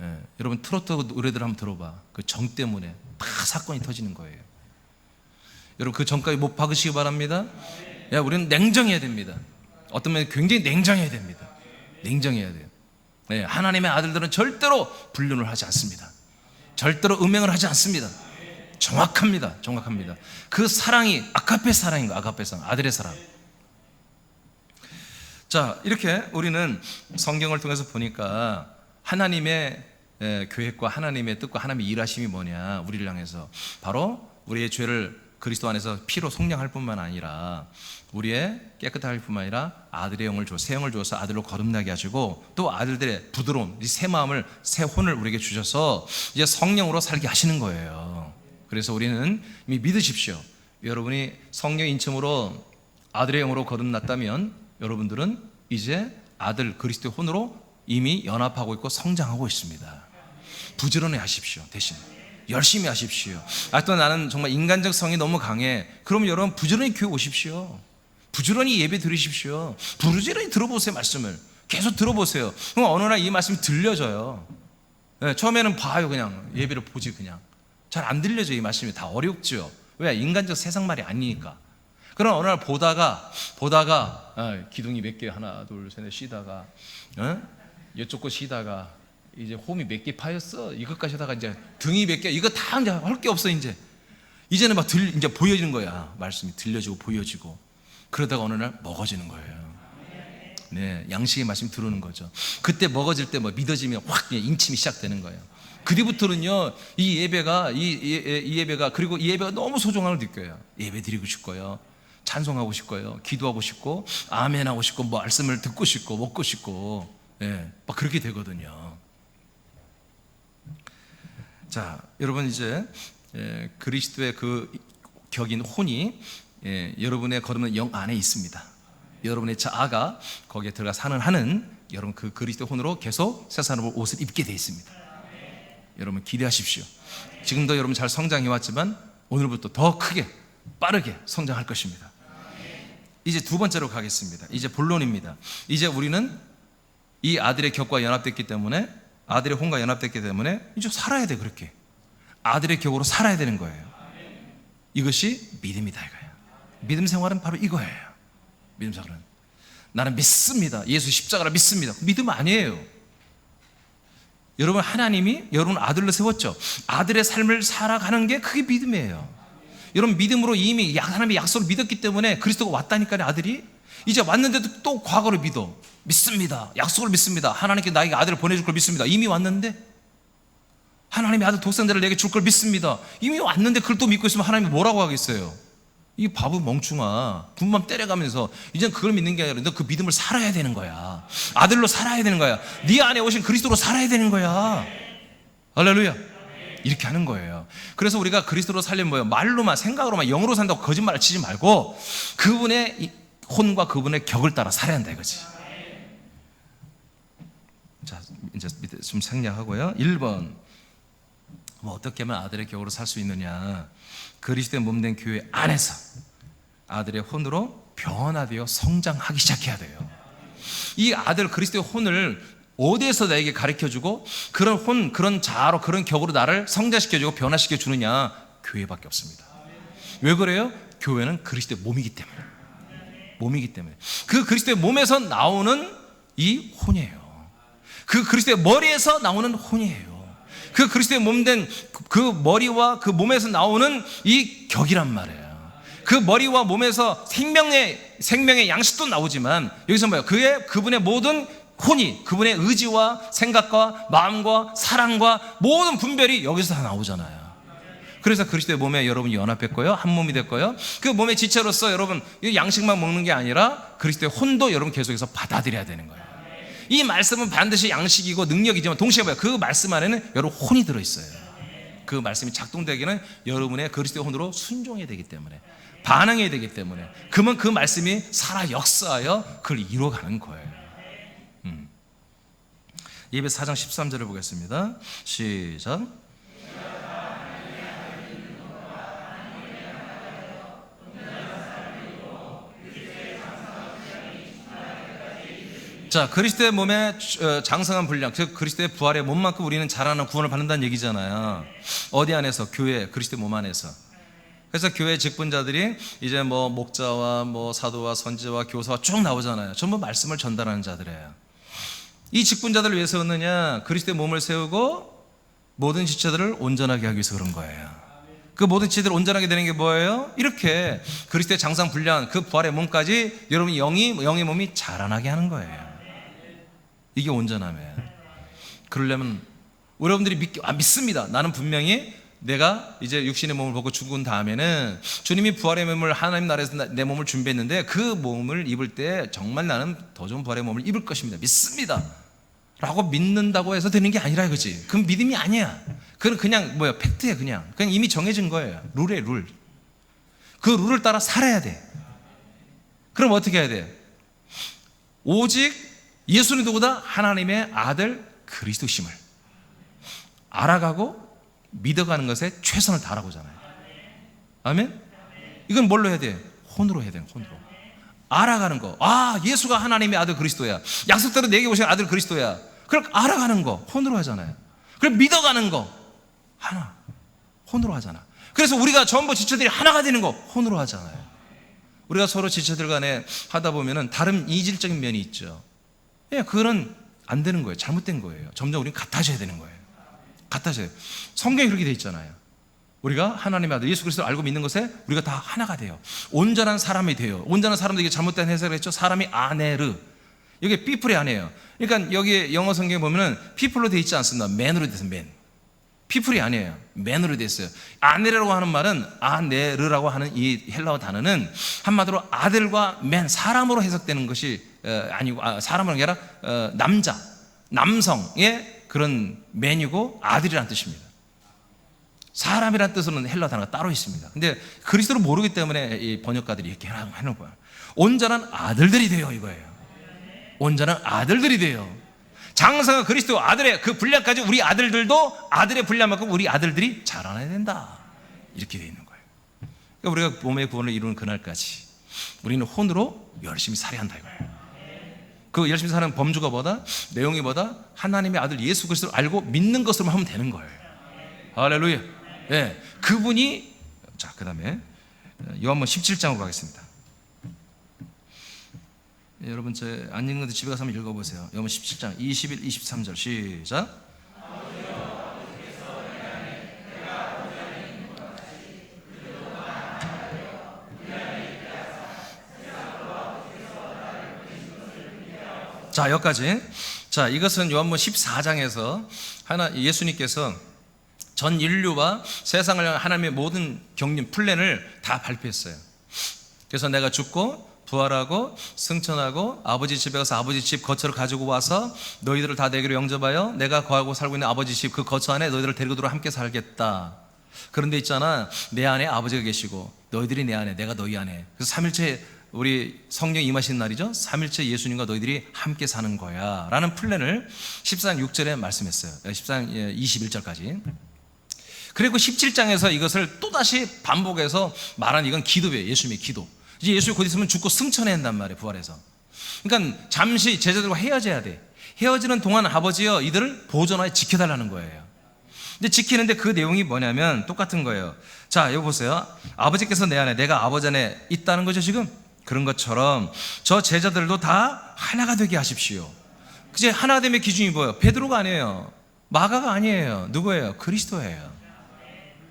예, 여러분 트로트 노래들 한번 들어봐. 그 정 때문에 다 사건이 터지는 거예요. 여러분 그 정까지 못 박으시기 바랍니다. 야, 우리는 냉정해야 됩니다. 어떤 면에 굉장히 냉정해야 됩니다. 냉정해야 돼요. 네, 하나님의 아들들은 절대로 불륜을 하지 않습니다. 절대로 음행을 하지 않습니다. 정확합니다. 그 사랑이 아가페 사랑인 거예요. 아가페 사랑, 아들의 사랑. 자, 이렇게 우리는 성경을 통해서 보니까 하나님의 계획과 하나님의 뜻과 하나님의 일하심이 뭐냐, 우리를 향해서 바로 우리의 죄를 그리스도 안에서 피로 속량할 뿐만 아니라 우리의 깨끗하게 할 뿐만 아니라 아들의 영을 줘, 새 영을 줘서 아들로 거듭나게 하시고 또 아들들의 부드러운 이 새 마음을, 새 혼을 우리에게 주셔서 이제 성령으로 살게 하시는 거예요. 그래서 우리는 이미 믿으십시오. 여러분이 성령 인침으로 아들의 영으로 거듭났다면 여러분들은 이제 아들 그리스도의 혼으로 이미 연합하고 있고 성장하고 있습니다. 부지런히 하십시오. 대신 열심히 하십시오. 또 나는 정말 인간적 성이 너무 강해. 그럼 여러분 부지런히 교회 오십시오. 부지런히 예배 드리십시오. 부지런히 들어보세요. 말씀을 계속 들어보세요. 그럼 어느 날 이 말씀이 들려져요. 네, 처음에는 봐요. 그냥 예배를 보지. 그냥 잘 안 들려져요. 이 말씀이 다 어렵죠. 왜? 인간적 세상 말이 아니니까. 그럼 어느 날 보다가 기둥이 몇 개, 하나 둘 셋 넷 쉬다가 이쪽 거 쉬다가 이제 홈이 몇 개 파였어. 이것까지 하다가 이제 등이 몇 개, 이거 다 이제 할 게 없어. 이제는 막 이제 보여지는 거야. 말씀이 들려지고 보여지고. 그러다가 어느 날 먹어지는 거예요. 네, 양식의 말씀이 들어오는 거죠. 그때 먹어질 때 뭐 믿어지면 확 인침이 시작되는 거예요. 그 뒤부터는요, 이 예배가 그리고 이 예배가 너무 소중함을 느껴요. 예배 드리고 싶고요, 찬송하고 싶고요, 기도하고 싶고, 아멘하고 싶고, 뭐 말씀을 듣고 싶고, 먹고 싶고, 막 그렇게 되거든요. 자, 여러분 이제 그리스도의 그 격인 혼이 여러분의 거듭난 영 안에 있습니다. 여러분의 자아가 거기에 들어가 하는 여러분 그 그리스도 혼으로 계속 새 사람의 옷을 입게 되어 있습니다. 여러분 기대하십시오. 지금도 여러분 잘 성장해 왔지만 오늘부터 더 크게 빠르게 성장할 것입니다. 이제 두 번째로 가겠습니다. 이제 본론입니다. 이제 우리는 이 아들의 격과 연합됐기 때문에, 아들의 혼과 연합됐기 때문에 이제 살아야 돼. 그렇게 아들의 격으로 살아야 되는 거예요. 이것이 믿음이다 이거예요. 믿음 생활은 바로 이거예요. 믿음 생활은 나는 믿습니다. 예수 십자가를 믿습니다. 믿음 아니에요. 여러분 하나님이 여러분 아들로 세웠죠. 아들의 삶을 살아가는 게 그게 믿음이에요. 여러분 믿음으로 이미 하나님의 약속을 믿었기 때문에 그리스도가 왔다니까요. 아들이 이제 왔는데도 또 과거를 믿습니다. 약속을 믿습니다. 하나님께 나에게 아들을 보내줄 걸 믿습니다. 이미 왔는데 하나님의 아들 독생자를 내게 줄 걸 믿습니다. 이미 왔는데 그걸 또 믿고 있으면 하나님이 뭐라고 하겠어요? 이 바보 멍충아, 분만 때려가면서 이젠 그걸 믿는 게 아니라 너 그 믿음을 살아야 되는 거야. 아들로 살아야 되는 거야. 네 안에 오신 그리스도로 살아야 되는 거야. 할렐루야. 이렇게 하는 거예요. 그래서 우리가 그리스도로 살려면 뭐예요? 말로만, 생각으로만, 영으로 산다고 거짓말을 치지 말고 그분의 혼과 그분의 격을 따라 살아야 한다 이거지. 자, 이제 밑에 좀 생략하고요. 1번, 뭐 어떻게 하면 아들의 격으로 살 수 있느냐? 그리스도의 몸된 교회 안에서 아들의 혼으로 변화되어 성장하기 시작해야 돼요. 이 아들 그리스도의 혼을 어디에서 나에게 가르쳐주고 그런 혼, 그런 자아로, 그런 격으로 나를 성장시켜주고 변화시켜 주느냐? 교회밖에 없습니다. 왜 그래요? 교회는 그리스도의 몸이기 때문에. 몸이기 때문에. 그 그리스도의 몸에서 나오는 이 혼이에요. 그 그리스도의 머리에서 나오는 혼이에요. 그 그리스도의 몸된 그 머리와 그 몸에서 나오는 이 격이란 말이에요. 그 머리와 몸에서 생명의 양식도 나오지만 여기서 뭐예요? 그분의 모든 혼이, 그분의 의지와 생각과 마음과 사랑과 모든 분별이 여기서 다 나오잖아요. 그래서 그리스도의 몸에 여러분이 연합했고요, 한 몸이 됐고요. 그 몸의 지체로서 여러분 양식만 먹는 게 아니라 그리스도의 혼도 여러분 계속해서 받아들여야 되는 거예요. 이 말씀은 반드시 양식이고 능력이지만 동시에 뭐예요? 그 말씀 안에는 여러분 혼이 들어있어요. 그 말씀이 작동되기는 여러분의 그리스도의 혼으로 순종해야 되기 때문에, 반응해야 되기 때문에, 그러면 그 말씀이 살아 역사하여 그걸 이루어가는 거예요. 예배서 4장 13절을 보겠습니다. 시작. 자, 그리스도의 몸의 장성한 분량, 즉 그리스도의 부활의 몸만큼 우리는 자라는 구원을 받는다는 얘기잖아요. 어디 안에서? 교회, 그리스도의 몸 안에서. 그래서 교회 직분자들이 이제 뭐 목자와 뭐 사도와 선지자와 교사와 쭉 나오잖아요. 전부 말씀을 전달하는 자들이에요. 이 직분자들을 왜 세웠느냐? 그리스도의 몸을 세우고 모든 지체들을 온전하게 하기 위해서 그런 거예요. 그 모든 지체들을 온전하게 되는 게 뭐예요? 이렇게 그리스도의 장상 분량, 그 부활의 몸까지 여러분 영의 몸이 자라나게 하는 거예요. 이게 온전함이에요. 그러려면 여러분들이 믿습니다. 나는 분명히 내가 이제 육신의 몸을 벗고 죽은 다음에는 주님이 부활의 몸을 하나님 나라에서 내 몸을 준비했는데 그 몸을 입을 때 정말 나는 더 좋은 부활의 몸을 입을 것입니다. 믿습니다. 라고 믿는다고 해서 되는 게 아니라 이거지. 그건 믿음이 아니야. 그건 그냥 뭐야, 팩트야. 그냥 이미 정해진 거예요. 룰이에요, 룰. 그 룰을 따라 살아야 돼. 그럼 어떻게 해야 돼? 오직 예수는 누구다? 하나님의 아들 그리스도심을 알아가고 믿어가는 것에 최선을 다하라고 하잖아요. 아멘? 이건 뭘로 해야 돼? 혼으로 해야 돼요. 혼으로. 알아가는 거. 아, 예수가 하나님의 아들 그리스도야. 약속대로 내게 오신 아들 그리스도야. 그걸 알아가는 거 혼으로 하잖아요. 그럼 믿어가는 거 하나 혼으로 하잖아. 그래서 우리가 전부 지체들이 하나가 되는 거 혼으로 하잖아요. 우리가 서로 지체들 간에 하다 보면은 다른 이질적인 면이 있죠. 예, 그거는 안 되는 거예요. 잘못된 거예요. 점점 우리는 같아져야 되는 거예요. 같아져요. 성경에 그렇게 돼 있잖아요. 우리가 하나님의 아들 예수 그리스도를 알고 믿는 것에 우리가 다 하나가 돼요. 온전한 사람이 돼요. 온전한 사람도 이게 잘못된 해석을 했죠. 사람이 아네르. 이게 피플이 아니에요. 그러니까 여기 영어 성경에 보면은 피플로 돼 있지 않습니다. 맨으로 돼서 맨. 피플이 아니에요. 맨으로 돼 있어요. 아네르라고 하는 말은 아네르라고 하는 이 헬라어 단어는 한마디로 아들과 맨, 사람으로 해석되는 것이 아니고 사람으로 아니라 남자, 남성의 그런 맨이고 아들이라는 뜻입니다. 사람이라는 뜻으로는 헬라어 단어가 따로 있습니다. 근데 그리스도를 모르기 때문에 이 번역가들이 이렇게 해놓은 거예요. 온전한 아들들이 돼요, 이거예요. 온전한 아들들이 돼요. 장성한 그리스도 아들의 그 분량까지 우리 아들들도 아들의 분량만큼 우리 아들들이 자라나야 된다. 이렇게 되어 있는 거예요. 그러니까 우리가 몸의 구원을 이루는 그날까지 우리는 혼으로 열심히 살아야 한다 이거예요. 그 열심히 사는 범주가 뭐다? 내용이 뭐다? 하나님의 아들 예수 그리스도를 알고 믿는 것으로만 하면 되는 거예요. 할렐루야. 네, 그분이. 자, 그 다음에 요한복음 17장으로 가겠습니다. 여러분 제 안 읽는데 집에 가서 한번 읽어보세요. 요한복음 17장 21, 23절 시작. 자, 여기까지. 자, 이것은 요한복음 14장에서 예수님께서 전 인류와 세상을 향한 하나님의 모든 경륜 플랜을 다 발표했어요. 그래서 내가 죽고 부활하고 승천하고 아버지 집에 가서 아버지 집 거처를 가지고 와서 너희들을 다 내게로 영접하여 내가 거하고 살고 있는 아버지 집 그 거처 안에 너희들을 데리고 들어 함께 살겠다. 그런데 있잖아, 내 안에 아버지가 계시고 너희들이 내 안에, 내가 너희 안에. 그래서 3일째 우리 성령 임하신 날이죠. 3일째 예수님과 너희들이 함께 사는 거야 라는 플랜을 14장 6절에 말씀했어요. 14장 21절까지. 그리고 17장에서 이것을 또다시 반복해서 말한, 이건 기도예요. 예수님의 기도. 이제 예수 곧 있으면 죽고 승천해야 한단 말이에요. 부활해서. 그러니까 잠시 제자들과 헤어져야 돼. 헤어지는 동안 아버지여 이들을 보존하여 지켜달라는 거예요. 근데 지키는데 그 내용이 뭐냐면 똑같은 거예요. 자, 여기 보세요. 아버지께서 내 안에, 내가 아버지 안에 있다는 거죠 지금. 그런 것처럼 저 제자들도 다 하나가 되게 하십시오. 그제 하나가 됨의 기준이 뭐예요? 베드로가 아니에요. 마가가 아니에요. 누구예요? 그리스도예요.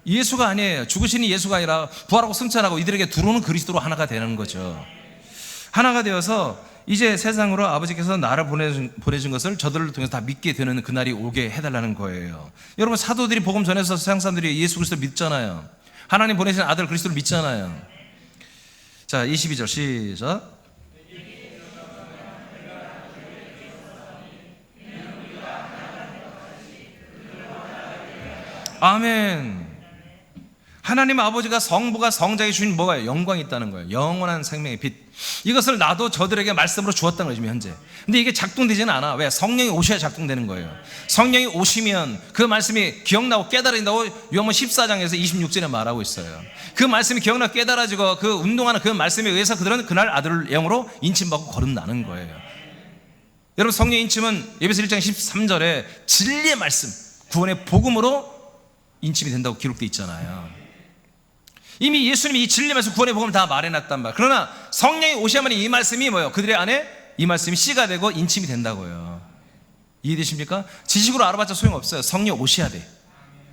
예수가 아니에요. 죽으시는 예수가 아니라 부활하고 승천하고 이들에게 들어오는 그리스도로 하나가 되는 거죠. 하나가 되어서 이제 세상으로 아버지께서 나를 보내준 것을 저들을 통해서 다 믿게 되는 그날이 오게 해달라는 거예요. 여러분, 사도들이 복음 전해서 세상 사람들이 예수 그리스도를 믿잖아요. 하나님 보내신 아들 그리스도를 믿잖아요. 자, 22절 시작. 아멘. 하나님 아버지가 성부가 성자에게 주신 뭐가요? 영광이 있다는 거예요. 영원한 생명의 빛. 이것을 나도 저들에게 말씀으로 주었다는 거죠, 현재. 근데 이게 작동되지는 않아. 왜? 성령이 오셔야 작동되는 거예요. 성령이 오시면 그 말씀이 기억나고 깨달아진다고 요한복음 14장에서 26절에 말하고 있어요. 그 말씀이 기억나고 깨달아지고 그 운동하는 그 말씀에 의해서 그들은 그날 아들을 영으로 인침받고 거듭나는 거예요. 여러분, 성령 인침은 에베소 1장 13절에 진리의 말씀, 구원의 복음으로 인침이 된다고 기록되어 있잖아요. 이미 예수님이 이 진리 말씀 구원의 복음을 다 말해놨단 말. 그러나 성령이 오셔야만 이 말씀이 뭐예요? 그들의 안에 이 말씀이 씨가 되고 인침이 된다고요. 이해되십니까? 지식으로 알아봤자 소용없어요. 성령 오셔야 돼.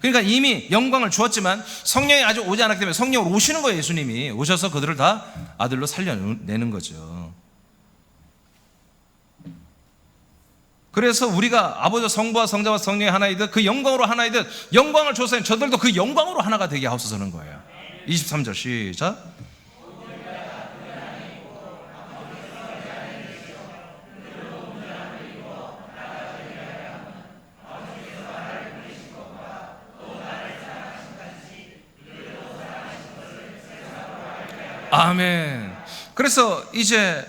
그러니까 이미 영광을 주었지만 성령이 아직 오지 않았기 때문에 성령으로 오시는 거예요. 예수님이 오셔서 그들을 다 아들로 살려내는 거죠. 그래서 우리가 아버지와 성부와 성자와 성령의 하나이듯 그 영광으로 하나이듯 영광을 줘서 저들도 그 영광으로 하나가 되게 하옵소서는 거예요. 23절 시작. 아멘. 그래서 이제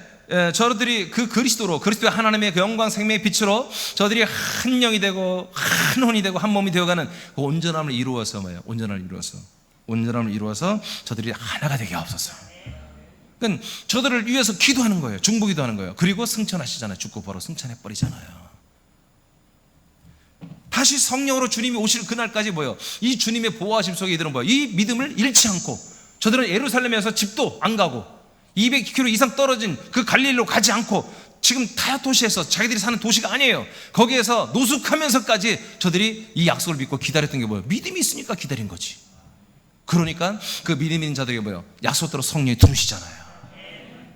저들이 그 그리스도의 하나님의 그 영광 생명의 빛으로 저들이 한 영이 되고 한 혼이 되고 한 몸이 되어가는 그 온전함을 이루어서 뭐예요? 온전함을 이루어서 저들이 하나가 되게 하옵소서. 그러니까 저들을 위해서 기도하는 거예요. 중보기도하는 거예요. 그리고 승천하시잖아요. 죽고 바로 승천해 버리잖아요. 다시 성령으로 주님이 오실 그날까지 뭐예요? 이 주님의 보호하심 속에 이들은 뭐예요? 이 믿음을 잃지 않고 저들은 예루살렘에서 집도 안 가고 200km 이상 떨어진 그 갈릴리로 가지 않고 지금 타야 도시에서 자기들이 사는 도시가 아니에요. 거기에서 노숙하면서까지 저들이 이 약속을 믿고 기다렸던 게 뭐예요? 믿음이 있으니까 기다린 거지. 그러니까 그 믿음 있는 자들에게 뭐예요? 약속대로 성령이 들으시잖아요.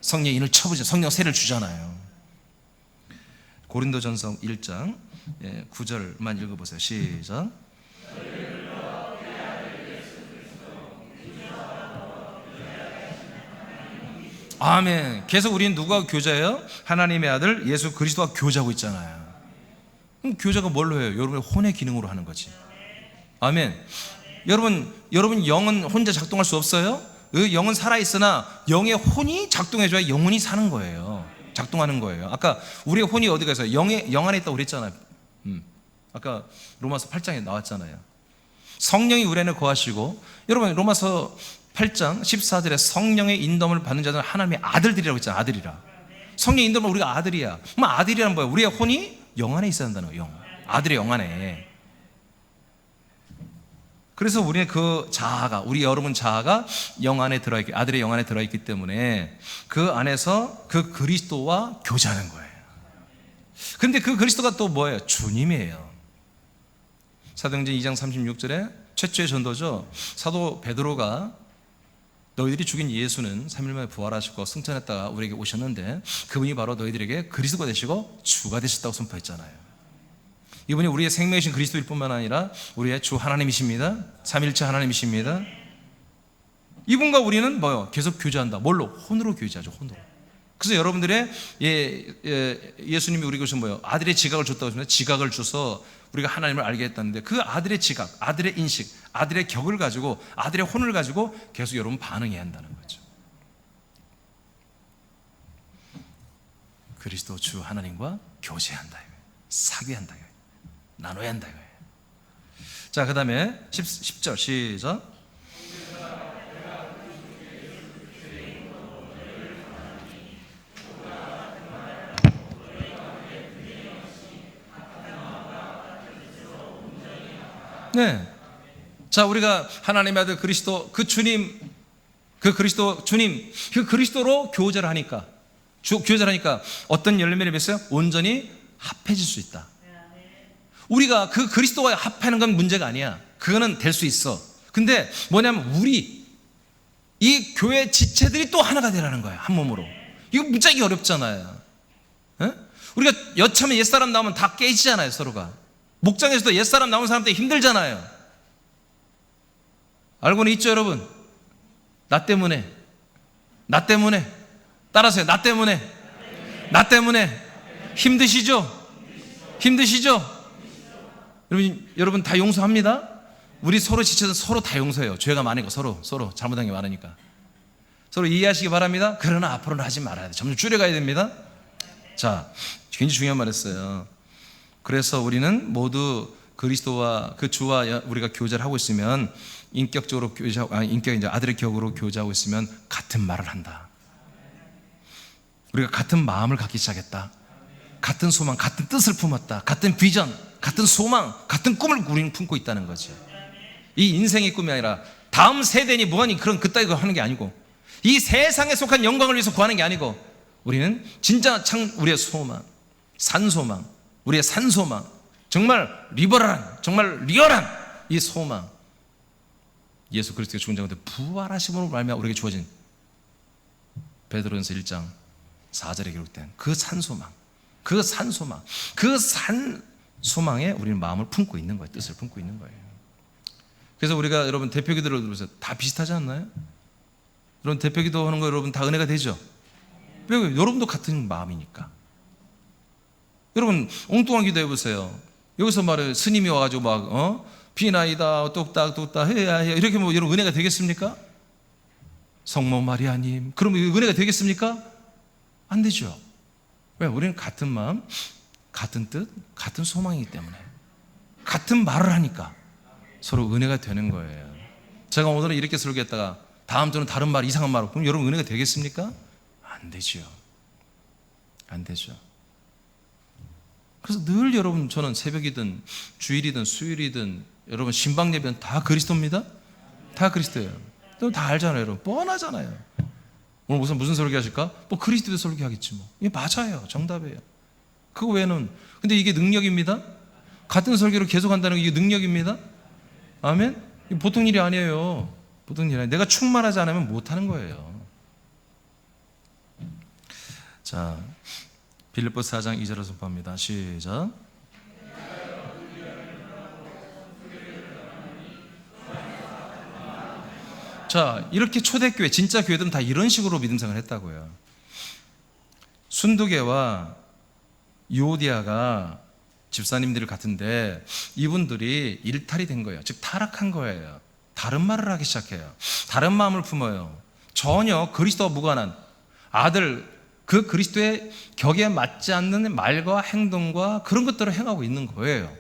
성령의 인을 쳐보죠. 성령 세를 주잖아요. 고린도전서 1장 9절만 읽어보세요. 시작. 아멘. 계속 우리는 누가 교자예요? 하나님의 아들 예수 그리스도가 교자고 있잖아요. 그럼 교자가 뭘로 해요? 여러분의 혼의 기능으로 하는 거지. 아멘. 여러분 영은 혼자 작동할 수 없어요? 영은 살아있으나 영의 혼이 작동해줘야 영혼이 사는 거예요. 작동하는 거예요. 아까 우리의 혼이 어디 가서 영 안에 있다고 그랬잖아요. 아까 로마서 8장에 나왔잖아요. 성령이 우리 안에 거하시고, 여러분 로마서 8장 14절에 성령의 인도함을 받는 자들은 하나님의 아들들이라고 했잖아요. 아들이라. 성령의 인도함은 우리가 아들이야. 그럼 아들이란 뭐야? 우리의 혼이 영 안에 있어야 한다는 거예요. 아들의 영 안에. 그래서 우리의 그 자아가, 우리 여러분 자아가 영 안에 들어있기, 아들의 영 안에 들어있기 때문에 그 안에서 그 그리스도와 교제하는 거예요. 근데 그 그리스도가 또 뭐예요? 주님이에요. 사도행전 2장 36절에 최초의 전도죠. 사도 베드로가 너희들이 죽인 예수는 3일 만에 부활하시고 승천했다가 우리에게 오셨는데 그분이 바로 너희들에게 그리스도가 되시고 주가 되셨다고 선포했잖아요. 이분이 우리의 생명이신 그리스도일 뿐만 아니라 우리의 주 하나님이십니다. 삼일체 하나님이십니다. 이분과 우리는 뭐요? 계속 교제한다. 뭘로? 혼으로 교제하죠. 혼으로. 그래서 여러분들의 예수님이 우리에게 주신 뭐예요? 아들의 지각을 줬다고 했습니다. 지각을 줘서 우리가 하나님을 알게 했다는데 그 아들의 지각, 아들의 인식, 아들의 격을 가지고 아들의 혼을 가지고 계속 여러분 반응해야 한다는 거죠. 그리스도 주 하나님과 교제한다, 사귀한다, 나눠야 한다. 자, 그 다음에 10절 시작. 네. 자, 우리가 하나님의 아들 그리스도 그 주님, 그 그리스도 주님, 그 그리스도로 교제를 하니까, 교제를 하니까 어떤 열매를 맺어요? 온전히 합해질 수 있다. 우리가 그 그리스도와 합하는 건 문제가 아니야. 그거는 될 수 있어. 근데 뭐냐면 우리 이 교회 지체들이 또 하나가 되라는 거야. 한 몸으로. 이거 무지하게 어렵잖아요. 에? 우리가 여차하면 옛사람 나오면 다 깨지잖아요, 서로가. 목장에서도 옛사람 나온 사람들 힘들잖아요. 알고는 있죠, 여러분? 나 때문에 따라서요. 나 때문에 힘드시죠? 여러분 다 용서합니다. 우리 서로 지쳐서 서로 다 용서해요. 죄가 많으니까 서로 잘못한 게 많으니까 서로 이해하시기 바랍니다. 그러나 앞으로는 하지 말아야 돼. 점점 줄여가야 됩니다. 자, 굉장히 중요한 말 했어요. 그래서 우리는 모두 그리스도와 그 주와 우리가 교제를 하고 있으면 인격적으로 이제 아들의 격으로 교제하고 있으면 같은 말을 한다. 우리가 같은 마음을 갖기 시작했다. 같은 소망, 같은 뜻을 품었다. 같은 비전, 같은 소망, 같은 꿈을 우리는 품고 있다는 거죠. 이 인생의 꿈이 아니라 다음 세대니 뭐하니 그런 그따위 거 하는 게 아니고 이 세상에 속한 영광을 위해서 구하는 게 아니고 우리는 진짜 우리의 소망, 산소망, 우리의 산소망, 정말 정말 리얼한 이 소망, 예수 그리스도의 죽은 자 가운데 부활하심으로 말미암아 우리에게 주어진 베드로전서 1장 4절에 기록된 그 산소망, 그 산소망에 우리는 마음을 품고 있는 거예요. 뜻을 품고 있는 거예요. 그래서 우리가 여러분 대표기도를 들으면서 다 비슷하지 않나요? 여러분 대표기도 하는 거 여러분 다 은혜가 되죠? 왜? 여러분도 같은 마음이니까. 여러분 엉뚱한 기도 해보세요. 여기서 말해 스님이 와가지고 막 비나이다 뚝딱 해야 이렇게 뭐 여러분 은혜가 되겠습니까? 성모 마리아님 그러면 은혜가 되겠습니까? 안 되죠. 왜? 우리는 같은 마음, 같은 뜻, 같은 소망이기 때문에 같은 말을 하니까 서로 은혜가 되는 거예요. 제가 오늘은 이렇게 설교했다가 다음 주는 다른 말, 이상한 말을 그럼 여러분 은혜가 되겠습니까? 안 되죠. 안 되죠. 그래서 늘 여러분 저는 새벽이든 주일이든 수요일이든 여러분 신방 예배는 다 그리스도입니다. 다 그리스도예요. 또 다 알잖아요, 여러분. 뻔하잖아요. 오늘 무슨 설교 하실까? 뭐 그리스도의 설교하겠지 뭐. 이게 맞아요. 정답이에요. 그거 외에는 근데 이게 능력입니다. 같은 설교를 계속한다는 게 이게 능력입니다. 아멘. 이게 보통 일이 아니에요. 보통 일이 아니에요. 내가 충만하지 않으면 못하는 거예요. 자, 빌립보서 4장 2절을 선포합니다. 시작. 자, 이렇게 초대교회, 진짜 교회들은 다 이런 식으로 믿음 생활을 했다고요. 순두계와 유오디아가 집사님들 같은데 이분들이 일탈이 된 거예요. 즉 타락한 거예요. 다른 말을 하기 시작해요. 다른 마음을 품어요. 전혀 그리스도와 무관한 아들 그 그리스도의 격에 맞지 않는 말과 행동과 그런 것들을 행하고 있는 거예요.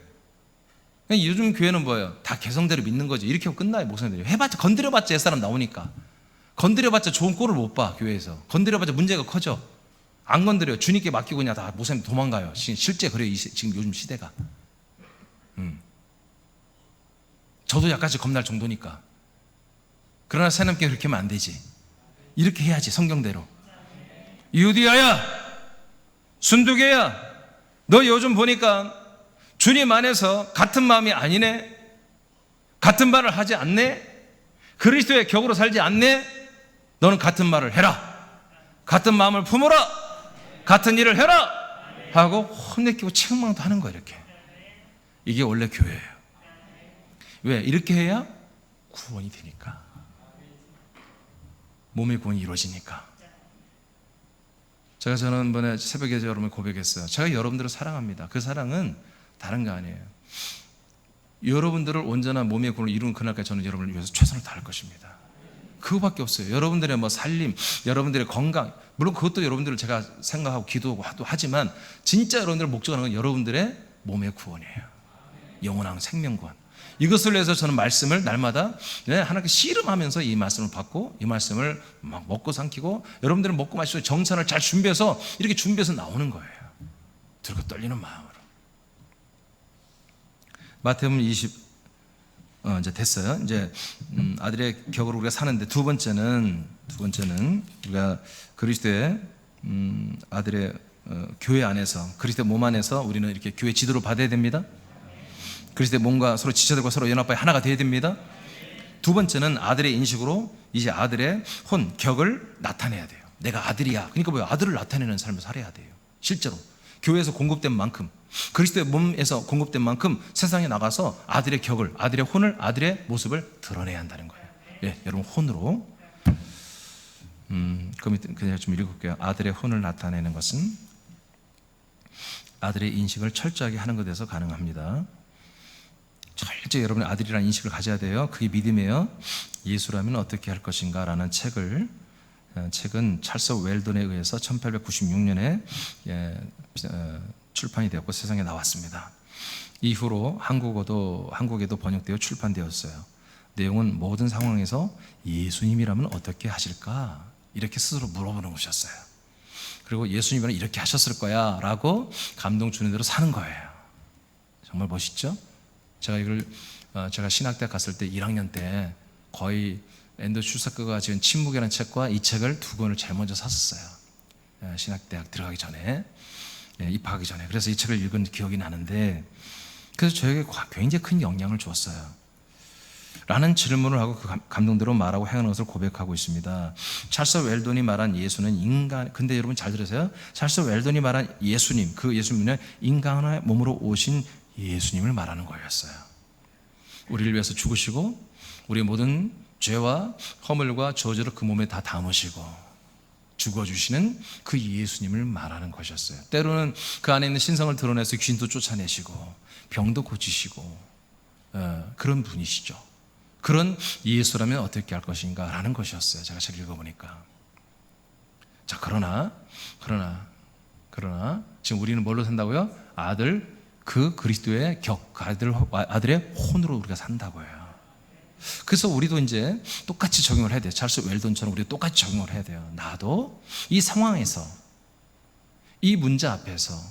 요즘 교회는 뭐예요? 다 개성대로 믿는 거지. 이렇게 하고 끝나요. 목사님들이 해봤자 건드려봤자 옛사람 나오니까 건드려봤자 좋은 꼴을 못 봐. 교회에서 건드려봤자 문제가 커져. 안 건드려. 주님께 맡기고 그냥 다 목사님 도망가요. 실제 그래요. 지금 요즘 시대가. 저도 약간씩 겁날 정도니까. 그러나 새삼께 그렇게 하면 안 되지. 이렇게 해야지. 성경대로. 유디아야, 순두계야, 너 요즘 보니까 주님 안에서 같은 마음이 아니네. 같은 말을 하지 않네. 그리스도의 격으로 살지 않네. 너는 같은 말을 해라. 같은 마음을 품어라. 같은 일을 해라 하고 혼내키고 책망도 하는 거예요. 이렇게. 이게 원래 교회예요. 왜? 이렇게 해야 구원이 되니까. 몸의 구원이 이루어지니까. 제가 지난번에 새벽에 여러분을 고백했어요. 제가 여러분들을 사랑합니다. 그 사랑은 다른 거 아니에요. 여러분들을 온전한 몸의 구원을 이루는 그날까지 저는 여러분을 위해서 최선을 다할 것입니다. 그거밖에 없어요. 여러분들의 살림, 여러분들의 건강, 물론 그것도 여러분들을 제가 생각하고 기도하고 하지만 진짜 여러분들을 목적하는 건 여러분들의 몸의 구원이에요. 영원한 생명구원. 이것을 위해서 저는 말씀을 날마다 하나님께 씨름하면서 이 말씀을 받고 이 말씀을 막 먹고 삼키고 여러분들은 먹고 마시고 정찬을 잘 준비해서 이렇게 준비해서 나오는 거예요. 들고 떨리는 마음으로. 마태복음 20 이제 됐어요. 이제 아들의 격으로 우리가 사는데 두 번째는 우리가 그리스도의 아들의 교회 안에서 그리스도의 몸 안에서 우리는 이렇게 교회 지도를 받아야 됩니다. 그리스도의 몸과 서로 지체들과 서로 연합하여 하나가 되어야 됩니다. 두 번째는 아들의 인식으로 이제 아들의 혼, 격을 나타내야 돼요. 내가 아들이야. 그러니까 뭐예요? 아들을 나타내는 삶을 살아야 돼요. 실제로 교회에서 공급된 만큼, 그리스도의 몸에서 공급된 만큼 세상에 나가서 아들의 격을, 아들의 혼을, 아들의 모습을 드러내야 한다는 거예요. 예, 여러분 혼으로. 그럼 그냥 좀 읽어볼게요. 아들의 혼을 나타내는 것은 아들의 인식을 철저하게 하는 것에서 가능합니다. 철저히 여러분의 아들이라는 인식을 가져야 돼요. 그게 믿음이에요. 예수라면 어떻게 할 것인가 라는 책은 찰스 웰던에 의해서 1896년에 출판이 되었고 세상에 나왔습니다. 이후로 한국에도 번역되어 출판되었어요. 내용은 모든 상황에서 예수님이라면 어떻게 하실까? 이렇게 스스로 물어보는 것이었어요. 그리고 예수님이라면 이렇게 하셨을 거야 라고 감동 주는 대로 사는 거예요. 정말 멋있죠? 제가 신학대학 갔을 때 1학년 때 거의 앤드류 슈사크가 지은 침묵이라는 책과 이 책을 두 권을 제일 먼저 샀었어요. 신학대학 들어가기 전에, 입학하기 전에. 그래서 이 책을 읽은 기억이 나는데, 그래서 저에게 굉장히 큰 영향을 주었어요. 라는 질문을 하고 그 감동대로 말하고 행하는 것을 고백하고 있습니다. 찰스 웰던이 말한 예수는 인간, 근데 여러분 잘 들으세요. 찰스 웰던이 말한 예수님, 그 예수님은 인간의 몸으로 오신 예수님을 말하는 거였어요. 우리를 위해서 죽으시고 우리의 모든 죄와 허물과 저주를 그 몸에 다 담으시고 죽어주시는 그 예수님을 말하는 것이었어요. 때로는 그 안에 있는 신성을 드러내서 귀신도 쫓아내시고 병도 고치시고 그런 분이시죠. 그런 예수라면 어떻게 할 것인가 라는 것이었어요. 제가 책 읽어보니까. 자, 그러나 지금 우리는 뭘로 산다고요? 그 그리스도의 격, 아들의 혼으로 우리가 산다고요. 그래서 우리도 이제 똑같이 적용을 해야 돼요. 찰스 웰던처럼 우리도 똑같이 적용을 해야 돼요. 나도 이 상황에서, 이 문제 앞에서,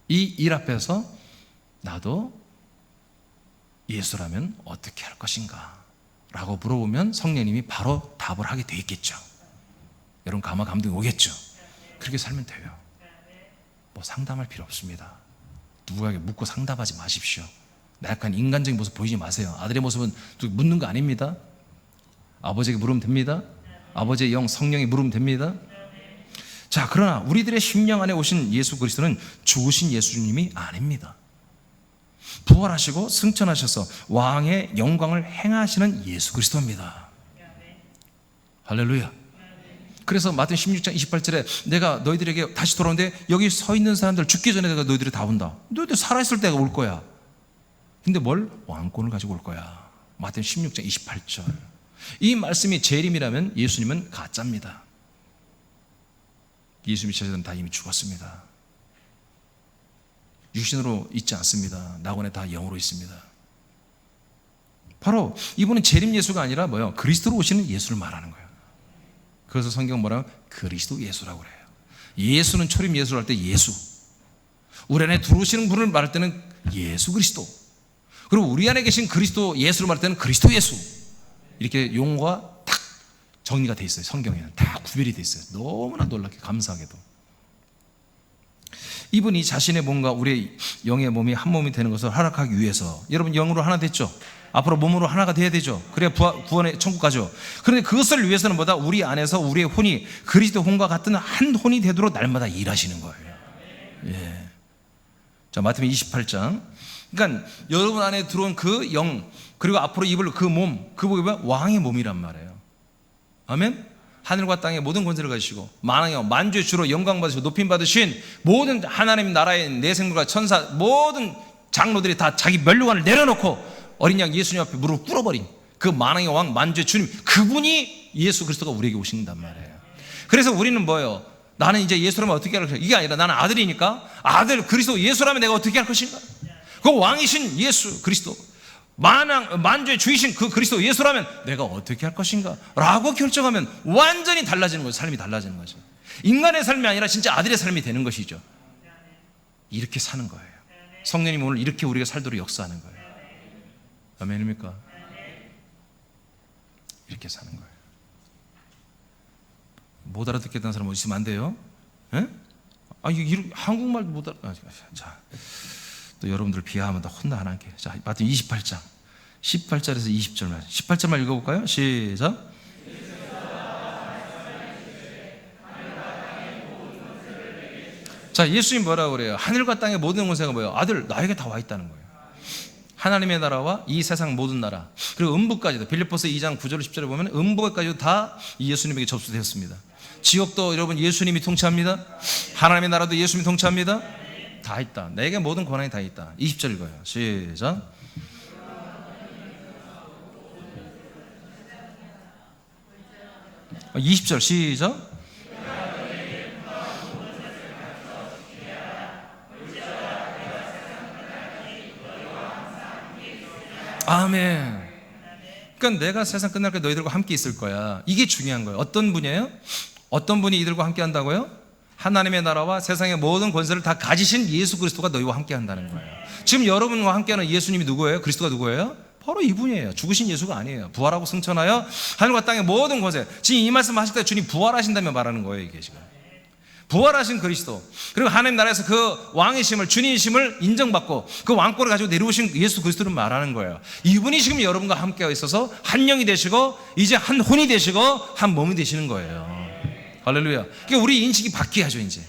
이 일 앞에서 나도 예수라면 어떻게 할 것인가 라고 물어보면 성령님이 바로 답을 하게 돼 있겠죠. 여러분 감동이 오겠죠. 그렇게 살면 돼요. 뭐 상담할 필요 없습니다. 누구에게 묻고 상담하지 마십시오. 약간 인간적인 모습 보이지 마세요. 아들의 모습은 묻는 거 아닙니다. 아버지에게 물으면 됩니다. 아버지의 영 성령이 물으면 됩니다. 자, 그러나 우리들의 심령 안에 오신 예수 그리스도는 죽으신 예수님이 아닙니다. 부활하시고 승천하셔서 왕의 영광을 행하시는 예수 그리스도입니다. 할렐루야. 그래서 마태복음 16장 28절에 내가 너희들에게 다시 돌아오는데 여기 서 있는 사람들 죽기 전에 내가 너희들이 다 온다. 너희들 살아있을 때가 올 거야. 근데 뭘? 왕권을 가지고 올 거야. 마태복음 16장 28절. 이 말씀이 재림이라면 예수님은 가짜입니다. 예수님이 제자들은 다 이미 죽었습니다. 육신으로 있지 않습니다. 낙원에 다 영으로 있습니다. 바로 이분은 재림 예수가 아니라 뭐예요? 그리스도로 오시는 예수를 말하는 거예요. 그래서 성경 뭐라고? 그리스도 예수라고 그래요. 예수는 초림 예수를 할 때 예수, 우리 안에 들어오시는 분을 말할 때는 예수 그리스도, 그리고 우리 안에 계신 그리스도 예수를 말할 때는 그리스도 예수. 이렇게 용어가 딱 정리가 돼 있어요. 성경에는 다 구별이 돼 있어요. 너무나 놀랍게 감사하게도 이분이 자신의 몸과 우리의 영의 몸이 한 몸이 되는 것을 허락하기 위해서, 여러분 영으로 하나 됐죠? 앞으로 몸으로 하나가 돼야 되죠. 그래야 구원의 천국 가죠. 그런데 그것을 위해서는 뭐다? 우리 안에서 우리의 혼이 그리스도 혼과 같은 한 혼이 되도록 날마다 일하시는 거예요. 예. 자, 마태복음 28장. 그러니까 여러분 안에 들어온 그 영, 그리고 앞으로 입을 그 몸, 그 몸이 왕의 몸이란 말이에요. 아멘? 하늘과 땅의 모든 권세를 가지시고 만왕의 왕 만주의 주로 영광 받으시고 높임 받으신 모든 하나님 나라의 내생물과 천사 모든 장로들이 다 자기 면류관을 내려놓고 어린 양 예수님 앞에 무릎을 꿇어버린 그 만왕의 왕 만주의 주님, 그분이 예수 그리스도가 우리에게 오신단 말이에요. 그래서 우리는 뭐예요? 나는 이제 예수라면 어떻게 할 것인가? 이게 아니라 나는 아들이니까 아들 그리스도 예수라면 내가 어떻게 할 것인가? 그 왕이신 예수 그리스도, 만주의 주이신 그 그리스도 예수라면 내가 어떻게 할 것인가? 라고 결정하면 완전히 달라지는 거죠. 삶이 달라지는 거죠. 인간의 삶이 아니라 진짜 아들의 삶이 되는 것이죠. 이렇게 사는 거예요. 성령님 오늘 이렇게 우리가 살도록 역사하는 거예요. 아멘입니까? 이렇게 사는 거예요. 못 알아듣겠다는 사람 어디 있으면 안 돼요? 예? 한국말도 못 알아. 자, 또 여러분들 비하하면 다 혼나 안 할게. 자, 마태복음 28장 18절에서 20절만 18절만 읽어볼까요? 시작. 자, 예수님 뭐라고 그래요? 하늘과 땅의 모든 권세가 뭐예요? 아들 나에게 다 와 있다는 거예요. 하나님의 나라와 이 세상 모든 나라, 그리고 음부까지도, 빌립보서 2장 9절 10절에 보면 음부까지도 다 예수님에게 접수되었습니다. 지옥도 여러분 예수님이 통치합니다. 하나님의 나라도 예수님이 통치합니다. 다 있다. 내게 모든 권한이 다 있다. 20절 읽어요. 시작. 아, 20절 시작. 아멘. 그러니까 내가 세상 끝날 때 너희들과 함께 있을 거야. 이게 중요한 거예요. 어떤 분이에요? 어떤 분이 이들과 함께 한다고요? 하나님의 나라와 세상의 모든 권세를 다 가지신 예수 그리스도가 너희와 함께 한다는 거예요. 지금 여러분과 함께하는 예수님이 누구예요? 그리스도가 누구예요? 바로 이분이에요. 죽으신 예수가 아니에요. 부활하고 승천하여 하늘과 땅의 모든 권세. 지금 이 말씀 하실 때 주님 부활하신다며 말하는 거예요. 이게 지금 부활하신 그리스도, 그리고 하나님 나라에서 그 왕이심을, 주님이심을 인정받고 그 왕권을 가지고 내려오신 예수 그리스도를 말하는 거예요. 이분이 지금 여러분과 함께 있어서 한 영이 되시고 이제 한 혼이 되시고 한 몸이 되시는 거예요. 할렐루야. 그러니까 우리 인식이 바뀌어야죠. 이제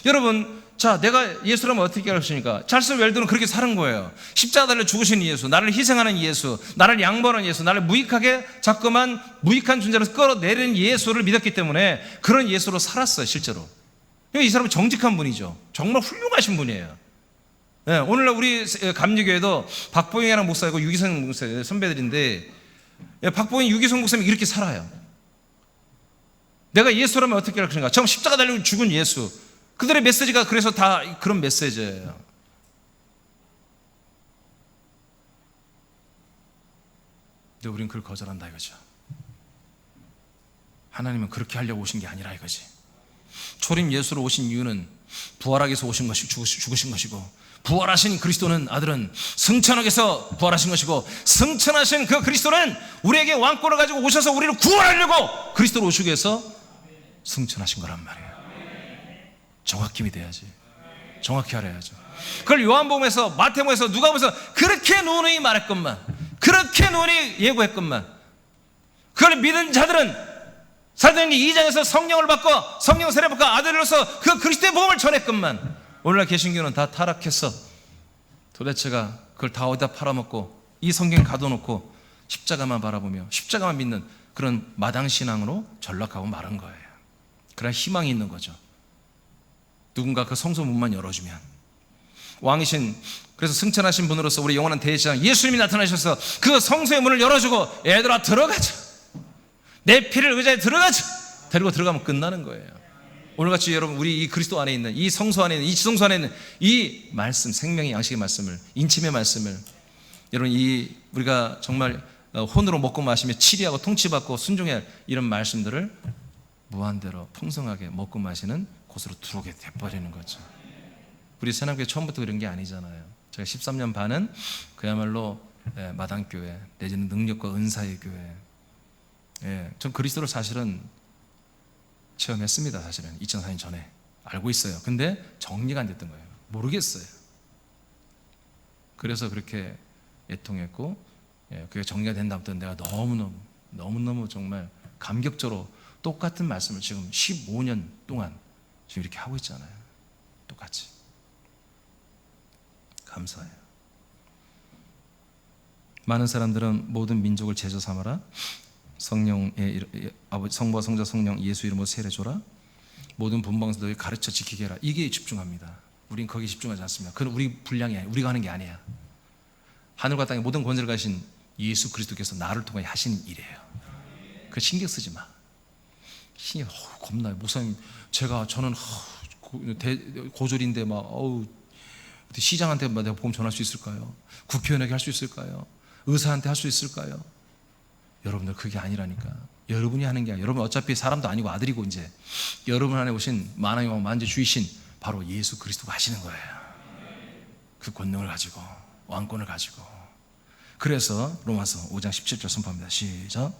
여러분, 자, 내가 예수라면 어떻게 하십니까? 찰스 웰드는 그렇게 사는 거예요. 십자가 달려 죽으신 예수, 나를 희생하는 예수, 나를 양보하는 예수, 나를 무익하게 자꾸만 무익한 존재로 끌어내리는 예수를 믿었기 때문에 그런 예수로 살았어요. 실제로 이 사람은 정직한 분이죠. 정말 훌륭하신 분이에요. 네, 오늘날 우리 감리교회도 박보영이라는 목사이고 유기성 목사 선배들인데, 박보영 유기성 목사님이 이렇게 살아요. 내가 예수라면 어떻게 할 것인가? 처음 십자가 달려 죽은 예수, 그들의 메시지가 그래서 다 그런 메시지예요. 근데 우리는 그걸 거절한다 이거죠. 하나님은 그렇게 하려고 오신 게 아니라 이거지. 초림 예수로 오신 이유는 부활하기 위해서 오신 것이 죽으신 것이고, 부활하신 그리스도는 아들은 승천하기 위해서 부활하신 것이고, 승천하신 그 그리스도는 우리에게 왕권을 가지고 오셔서 우리를 구원하려고 그리스도로 오시기 위해서 승천하신 거란 말이에요. 정확히 믿어야지. 정확히 알아야죠. 그걸 요한복음에서, 마태복음에서, 누가복음에서 그렇게 누누이 말했건만, 그렇게 누누이 예고했건만, 그걸 믿은 자들은 사도행전 2장에서 성령을 받고 성령 세례 받고 아들로서 그 그리스도의 복음을 전했건만, 오늘날 개신교는 다 타락해서 도대체가 그걸 다 어디다 팔아먹고 이 성경 가둬놓고 십자가만 바라보며 십자가만 믿는 그런 마당신앙으로 전락하고 마른 거예요. 그래야 희망이 있는 거죠. 누군가 그 성소 문만 열어주면, 왕이신, 그래서 승천하신 분으로서 우리 영원한 대제사장 예수님이 나타나셔서 그 성소의 문을 열어주고, 얘들아 들어가자, 내 피를 의자에 들어가자, 데리고 들어가면 끝나는 거예요. 오늘같이 여러분, 우리 이 그리스도 안에 있는 이 성소 안에 있는 이 지성소 안에 있는 이 말씀, 생명의 양식의 말씀을, 인침의 말씀을, 여러분 이 우리가 정말 혼으로 먹고 마시며 치리하고 통치받고 순종해야 할 이런 말씀들을 무한대로 풍성하게 먹고 마시는 곳으로 들어오게 돼버리는 거죠. 우리 새남교회 처음부터 그런 게 아니잖아요. 제가 13년 반은 그야말로 마당교회 내지는 능력과 은사의 교회, 전 그리스도를 사실은 체험했습니다. 사실은 2004년 전에 알고 있어요. 근데 정리가 안 됐던 거예요. 모르겠어요. 그래서 그렇게 애통했고, 그게 정리가 된 다음부터 내가 너무너무 정말 감격적으로 똑같은 말씀을 지금 15년 동안 지금 이렇게 하고 있잖아요. 똑같이. 감사해요. 많은 사람들은 모든 민족을 제자 삼아라, 아버지 성부와 성자 성령 예수 이름으로 세례줘라. 모든 분방서도에 가르쳐 지키게 해라. 이게 집중합니다. 우린 거기에 집중하지 않습니다. 그건 우리 분량이 아니야. 우리가 하는 게 아니야. 하늘과 땅의 모든 권세를 가신 예수 그리스도께서 나를 통해 하시는 일이에요. 그 신경 쓰지 마. 신경 겁나요. 목사님 저는 고졸인데 막 시장한테 내가 복음 전할 수 있을까요? 국회의원에게 할 수 있을까요? 의사한테 할 수 있을까요? 여러분들 그게 아니라니까. 여러분이 하는 게 아니라, 여러분 어차피 사람도 아니고 아들이고, 이제 여러분 안에 오신 만왕의 왕 만주 주이신 바로 예수 그리스도가 하시는 거예요. 그 권능을 가지고, 왕권을 가지고. 그래서 로마서 5장 17절 선포합니다. 시작.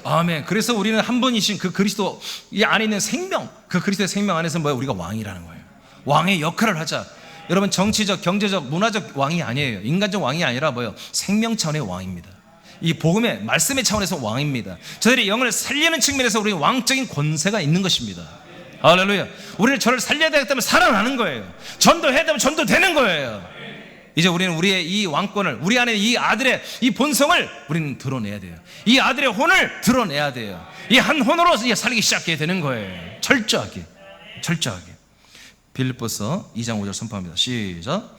아멘. 그래서 우리는 한 분이신 그 그리스도 이 안에 있는 생명, 그 그리스도의 생명 안에서 우리가 왕이라는 거예요. 왕의 역할을 하자. 여러분 정치적, 경제적, 문화적 왕이 아니에요. 인간적 왕이 아니라 생명 차원의 왕입니다. 이 복음의 말씀의 차원에서 왕입니다. 저들의 영을 살리는 측면에서 우리 왕적인 권세가 있는 것입니다. 할렐루야. 우리는 저를 살려야 되기 때문에 살아나는 거예요. 전도해야 되면 전도되는 거예요. 이제 우리는 우리의 이 왕권을, 우리 안에 이 아들의 이 본성을 우리는 드러내야 돼요. 이 아들의 혼을 드러내야 돼요. 이 한 혼으로 이제 살기 시작해야 되는 거예요. 철저하게. 빌립보서 2장 5절 선포합니다. 시작.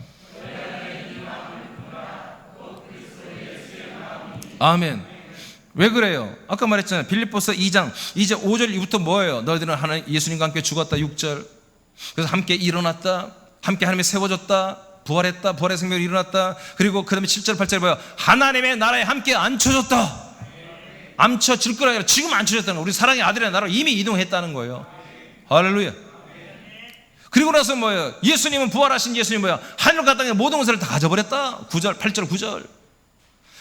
아멘. 왜 그래요? 아까 말했잖아요. 빌립보서 2장 이제 5절부터 뭐예요? 너희들은 하나님 예수님과 함께 죽었다. 6절. 그래서 함께 일어났다. 함께 하나님이 세워졌다. 부활했다. 부활의 생명이 일어났다. 그리고 그 다음에 7절 8절 뭐예요? 하나님의 나라에 함께 앉혀졌다. 앉혀질 거라 아니라 지금 앉혀졌다는 거예요. 우리 사랑의 아들의 나라로 이미 이동했다는 거예요. 할렐루야. 그리고 나서 뭐예요? 예수님은 부활하신 예수님 하늘과 땅의 모든 것을 다 가져버렸다. 9절 8절 9절.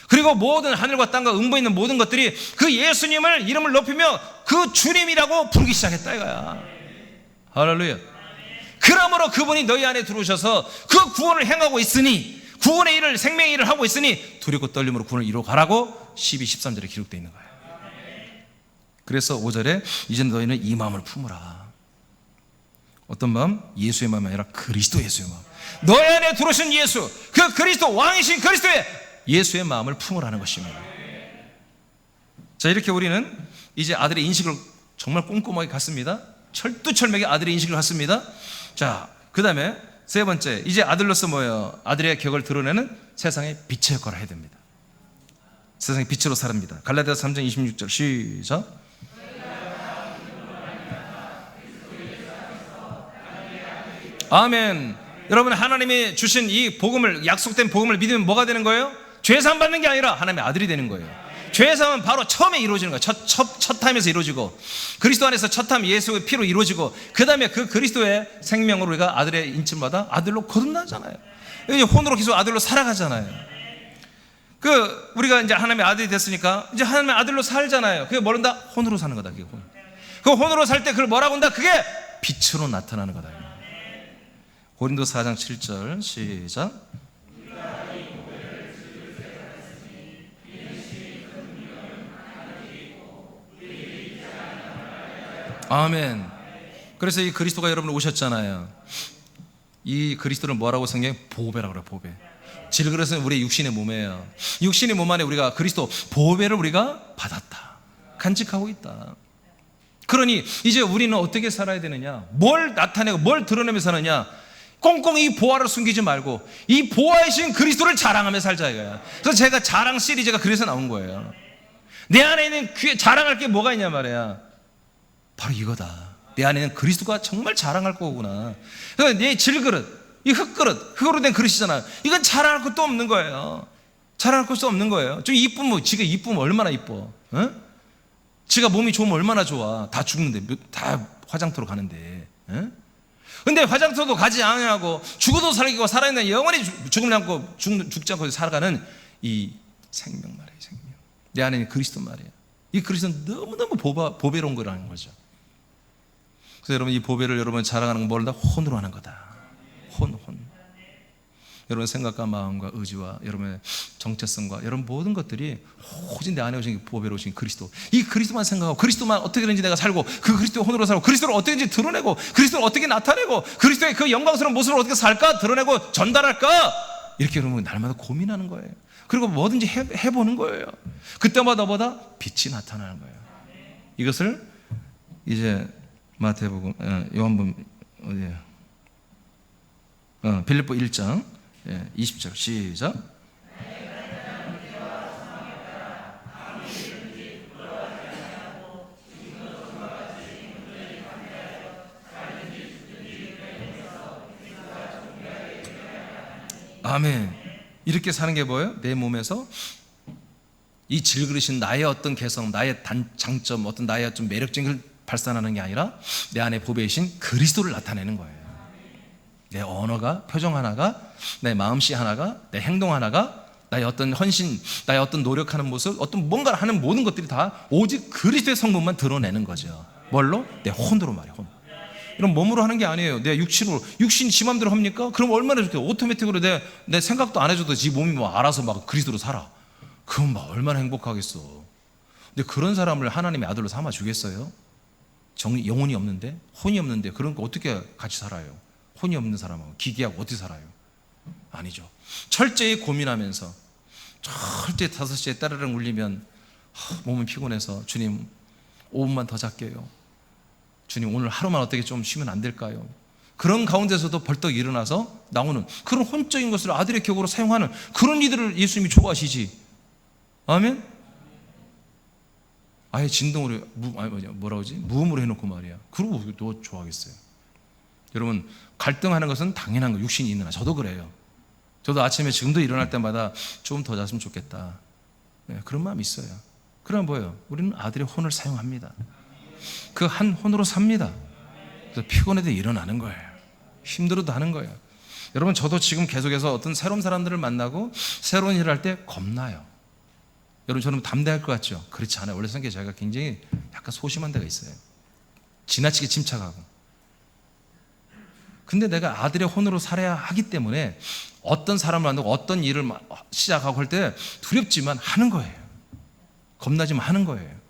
그리고 모든 하늘과 땅과 음부에 있는 모든 것들이 그 예수님을 이름을 높이며 그 주님이라고 부르기 시작했다 이거야. 할렐루야. 그러므로 그분이 너희 안에 들어오셔서 그 구원을 행하고 있으니, 구원의 일을, 생명의 일을 하고 있으니 두렵고 떨림으로 구원을 이루어 가라고 12, 13절에 기록되어 있는 거예요. 그래서 5절에 이제 너희는 이 마음을 품으라. 어떤 마음? 예수의 마음이 아니라 그리스도 예수의 마음. 너희 안에 들어오신 예수, 그 그리스도, 왕이신 그리스도의 예수의 마음을 품으라는 것입니다. 자, 이렇게 우리는 이제 아들의 인식을 정말 꼼꼼하게 갖습니다. 철두철미하게 아들의 인식을 갖습니다. 자, 그 다음에 세 번째, 이제 아들로서 뭐예요? 아들의 격을 드러내는 세상의 빛의 역할을 해야 됩니다. 세상의 빛으로 살합니다. 갈라디아서 3장 26절 시작. 아멘. 여러분 하나님이 주신 이 복음을, 약속된 복음을 믿으면 뭐가 되는 거예요? 죄사함 받는 게 아니라 하나님의 아들이 되는 거예요. 죄사함은 바로 처음에 이루어지는 거예요. 첫 타임에서 이루어지고, 그리스도 안에서 첫 타임 예수의 피로 이루어지고, 그 다음에 그 그리스도의 생명으로 우리가 아들의 인침받아 아들로 거듭나잖아요. 혼으로 계속 아들로 살아가잖아요. 우리가 이제 하나님의 아들이 됐으니까 이제 하나님의 아들로 살잖아요. 그게 뭐란다? 혼으로 사는 거다. 그게 혼. 그 혼으로 살 때 그걸 뭐라고 한다? 그게 빛으로 나타나는 거다. 고린도서 4장 7절 시작. 아멘. 그래서 이 그리스도가 여러분 오셨잖아요. 이 그리스도를 뭐라고 성경에 보배라고 그래요. 보배. 질그릇은 우리의 육신의 몸이에요. 육신의 몸 안에 우리가 그리스도 보배를 우리가 받았다. 간직하고 있다. 그러니 이제 우리는 어떻게 살아야 되느냐? 뭘 나타내고 뭘 드러내며 사느냐? 꽁꽁 이 보화를 숨기지 말고 이 보화이신 그리스도를 자랑하며 살자 이거야. 그래서 제가 자랑 시리즈가 그래서 나온 거예요. 내 안에 있는 자랑할 게 뭐가 있냐 말이야. 바로 이거다. 내 안에는 그리스도가 정말 자랑할 거구나. 그러니까 내 질그릇, 이 흙으로 된 그릇이잖아요. 이건 자랑할 것도 없는 거예요. 자랑할 것도 없는 거예요. 좀 이쁘면, 지가 이쁘면 얼마나 이뻐. 어? 지가 몸이 좋으면 얼마나 좋아. 다 죽는데, 다 화장터로 가는데. 어? 근데 화장터도 가지 않고 죽어도 살기고 살아있는 영원히 죽음을 않고 죽지 않고 살아가는 이 생명 말이에요. 생명. 내 안에 있는 그리스도 말이에요. 이 그리스도는 너무너무 보배로운 거라는 거죠. 그래서 여러분 이 보배를 여러분 자랑하는 건 뭘다? 혼으로 하는 거다. 혼. 여러분 생각과 마음과 의지와 여러분의 정체성과 여러분 모든 것들이 오직 내 안에 오신 보배로 오신 그리스도, 이 그리스도만 생각하고 그리스도만 어떻게든지 내가 살고 그 그리스도의 혼으로 살고 그리스도를 어떻게든지 드러내고 그리스도를 어떻게 나타내고 그리스도의 그 영광스러운 모습을 어떻게 살까 드러내고 전달할까, 이렇게 여러분 날마다 고민하는 거예요. 그리고 뭐든지 해보는 거예요. 그때마다 뭐다? 빛이 나타나는 거예요. 이것을 이제 마태복음, 요한복음 어디에요? 빌립보 1장 20절 시작. 아멘. 이렇게 사는 게 뭐예요? 내 몸에서 이 질그릇인 나의 어떤 개성, 나의 장점, 어떤 나의 좀 매력적인 걸 발산하는 게 아니라 내 안에 보배이신 그리스도를 나타내는 거예요. 내 언어가, 표정 하나가, 내 마음씨 하나가, 내 행동 하나가, 나의 어떤 헌신, 나의 어떤 노력하는 모습, 어떤 뭔가를 하는 모든 것들이 다 오직 그리스도의 성품만 드러내는 거죠. 뭘로? 내 혼으로 말이에요. 혼. 이런 몸으로 하는 게 아니에요. 내 육신으로. 육신이 지 맘대로 합니까? 그럼 얼마나 좋게 오토매틱으로 내 생각도 안 해줘도 지 몸이 뭐 알아서 막 그리스도로 살아. 그럼 막 얼마나 행복하겠어. 근데 그런 사람을 하나님의 아들로 삼아 주겠어요? 영혼이 없는데, 혼이 없는데 그런 거 어떻게 같이 살아요? 혼이 없는 사람하고 기계하고 어떻게 살아요? 아니죠. 철저히 고민하면서 철저히 5시에 따르릉 울리면 몸은 피곤해서 주님 5분만 더 잘게요. 주님 오늘 하루만 어떻게 좀 쉬면 안 될까요? 그런 가운데서도 벌떡 일어나서 나오는 그런 혼적인 것을 아들의 격으로 사용하는 그런 이들을 예수님이 좋아하시지. 아멘? 아예 진동으로 뭐라 그러지? 무음으로 해놓고 말이야. 그러고 또 좋아하겠어요. 여러분 갈등하는 것은 당연한 거, 육신이 있는 한. 저도 그래요. 저도 아침에 지금도 일어날 때마다 좀 더 잤으면 좋겠다. 네, 그런 마음이 있어요. 그러면 뭐예요? 우리는 아들의 혼을 사용합니다. 그 한 혼으로 삽니다. 그래서 피곤해도 일어나는 거예요. 힘들어도 하는 거예요. 여러분 저도 지금 계속해서 어떤 새로운 사람들을 만나고 새로운 일을 할 때 겁나요. 여러분 저는 담대할 것 같죠? 그렇지 않아요. 원래 성격이 제가 굉장히 약간 소심한 데가 있어요. 지나치게 침착하고. 근데 내가 아들의 혼으로 살아야 하기 때문에 어떤 사람을 만나고 어떤 일을 시작하고 할 때 두렵지만 하는 거예요. 겁나지만 하는 거예요.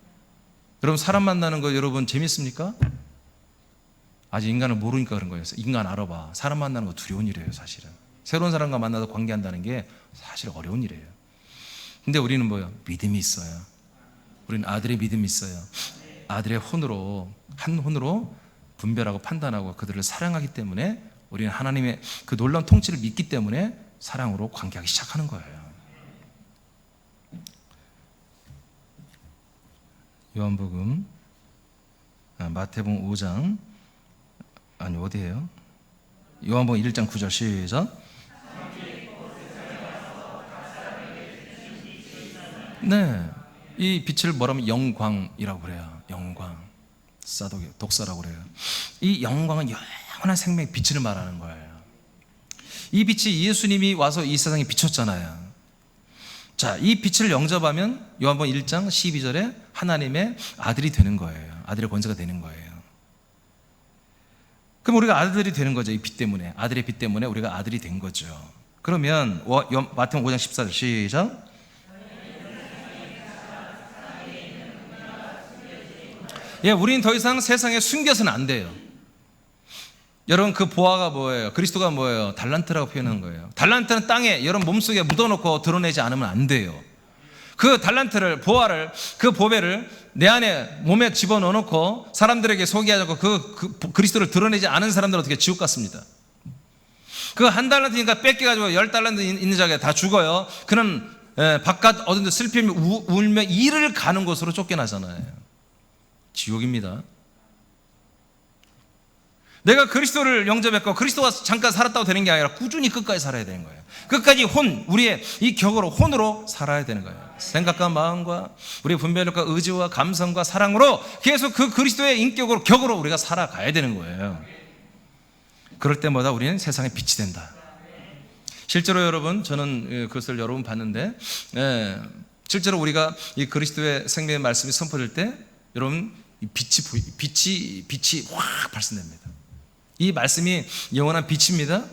여러분 사람 만나는 거 여러분 재밌습니까? 아직 인간을 모르니까 그런 거예요. 인간 알아봐. 사람 만나는 거 두려운 일이에요. 사실은 새로운 사람과 만나서 관계한다는 게 사실 어려운 일이에요. 근데 우리는 뭐예요? 믿음이 있어요. 우리는 아들의 믿음이 있어요. 아들의 혼으로, 한 혼으로 분별하고 판단하고 그들을 사랑하기 때문에 우리는 하나님의 그 놀라운 통치를 믿기 때문에 사랑으로 관계하기 시작하는 거예요. 요한복음, 마태복음 5장, 아니 어디예요? 요한복음 1장 9절 시작. 네, 이 빛을 뭐라면 영광이라고 그래요. 영광, 독사라고 그래요. 이 영광은 영원한 생명의 빛을 말하는 거예요. 이 빛이 예수님이 와서 이 세상에 비췄잖아요. 자, 이 빛을 영접하면 요한복음 1장 12절에 하나님의 아들이 되는 거예요. 아들의 권세가 되는 거예요. 그럼 우리가 아들이 되는 거죠. 이 빛 때문에, 아들의 빛 때문에 우리가 아들이 된 거죠. 그러면 마태복음 5장 14절 시작. 예, 우리는 더 이상 세상에 숨겨서는 안 돼요. 여러분 그 보화가 뭐예요? 그리스도가 뭐예요? 달란트라고 표현한 거예요. 달란트는 땅에 여러분 몸속에 묻어놓고 드러내지 않으면 안 돼요. 그 달란트를, 보화를, 그 보배를 내 안에 몸에 집어넣어놓고 사람들에게 소개하지 않고 그 그리스도를 드러내지 않은 사람들은 어떻게 지옥 갔습니다. 그 한 달란트니까 뺏겨가지고 10달란트 있는 자가 다 죽어요. 그는 바깥 어딘데 슬피며 울며 이를 가는 곳으로 쫓겨나잖아요. 지옥입니다. 내가 그리스도를 영접했고 그리스도가 잠깐 살았다고 되는 게 아니라 꾸준히 끝까지 살아야 되는 거예요. 끝까지 우리의 이 격으로, 혼으로 살아야 되는 거예요. 생각과 마음과 우리의 분별력과 의지와 감성과 사랑으로 계속 그 그리스도의 인격으로, 격으로 우리가 살아가야 되는 거예요. 그럴 때마다 우리는 세상의 빛이 된다. 실제로 여러분, 저는 그것을 여러 번 봤는데, 실제로 우리가 이 그리스도의 생명의 말씀이 선포될 때 여러분 빛이 확 발산됩니다. 이 말씀이 영원한 빛입니다.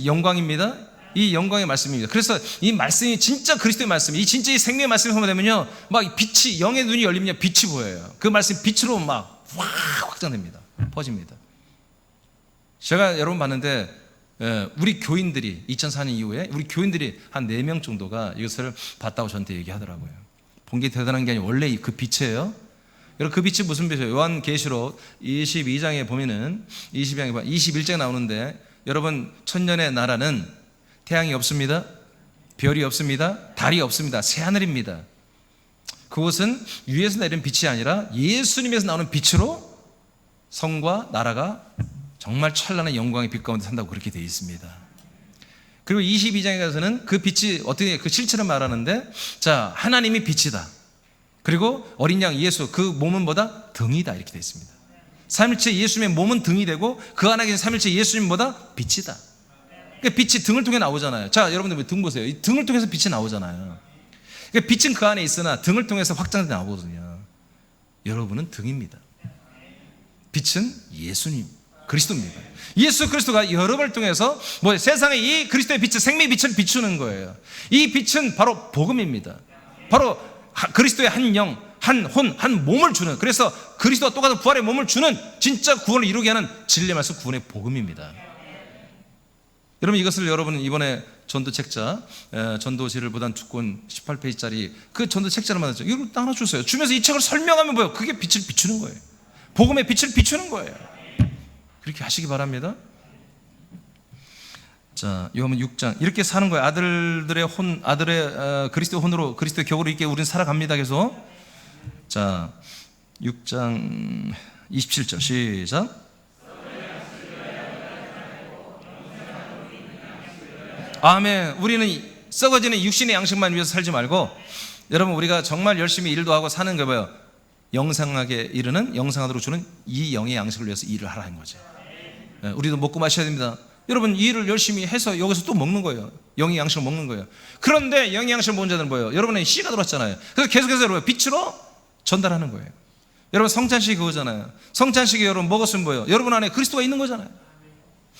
영광입니다. 이 영광의 말씀입니다. 그래서 이 말씀이 진짜 그리스도의 말씀, 이 진짜 이 생명의 말씀이 소모되면요, 막 빛이, 영의 눈이 열리면 빛이 보여요. 그 말씀이 빛으로 막 확장됩니다. 퍼집니다. 제가 여러분 봤는데, 우리 교인들이 2004년 이후에 우리 교인들이 한 4명 정도가 이것을 봤다고 저한테 얘기하더라고요. 본 게 대단한 게 아니고 원래 그 빛이에요. 여러분, 그 빛이 무슨 빛이에요? 요한계시록 22장에 보면은 21장에 나오는데, 여러분, 천년의 나라는 태양이 없습니다. 별이 없습니다. 달이 없습니다. 새하늘입니다. 그것은 위에서 내리는 빛이 아니라 예수님에서 나오는 빛으로 성과 나라가 정말 찬란한 영광의 빛 가운데 산다고 그렇게 되어 있습니다. 그리고 22장에 가서는 그 빛이 어떻게 그 실체를 말하는데, 자, 하나님이 빛이다. 그리고 어린 양 예수, 그 몸은 뭐다? 등이다. 이렇게 되어 있습니다. 삼일체 예수님의 몸은 등이 되고 그 안에 계신 삼일체 예수님 뭐다? 빛이다. 그러니까 빛이 등을 통해 나오잖아요. 자, 여러분들 등 보세요. 이 등을 통해서 빛이 나오잖아요. 그러니까 빛은 그 안에 있으나 등을 통해서 확장돼 나오거든요. 여러분은 등입니다. 빛은 예수님, 그리스도입니다. 예수 그리스도가 여러분을 통해서 세상에 이 그리스도의 빛을, 생명의 빛을 비추는 거예요. 이 빛은 바로 복음입니다. 바로 그리스도의 한 영, 한 혼, 한 몸을 주는, 그래서 그리스도와 똑같은 부활의 몸을 주는 진짜 구원을 이루게 하는 진리의 말씀, 구원의 복음입니다. 여러분, 이것을 여러분은 이번에 전도책자, 전도지를 보단 두권 18페이지짜리 그 전도책자를 만들었죠. 이걸 하나 주세요. 주면서 이 책을 설명하면 뭐예요? 그게 빛을 비추는 거예요. 복음의 빛을 비추는 거예요. 그렇게 하시기 바랍니다. 자, 요한복음 6장 이렇게 사는 거예요. 아들의 그리스도의 혼으로, 그리스도의 격으로 이렇게 우리는 살아갑니다. 계속. 자, 6장 27절 시작. 아멘. 우리는 썩어지는 육신의 양식만 위해서 살지 말고, 여러분, 우리가 정말 열심히 일도 하고 사는 게 뭐예요? 영생하게 이르는, 영생하도록 주는 이 영의 양식을 위해서 일을 하라는 거죠. 우리도 먹고 마셔야 됩니다. 여러분, 이 일을 열심히 해서 여기서 또 먹는 거예요. 영의 양식을 먹는 거예요. 그런데 영의 양식을 먹은 자들은 뭐예요? 여러분의 씨가 들어왔잖아요. 그래서 계속해서 여러분 빛으로 전달하는 거예요. 여러분, 성찬식이 그거잖아요. 성찬식이 여러분 먹었으면 뭐예요? 여러분 안에 그리스도가 있는 거잖아요.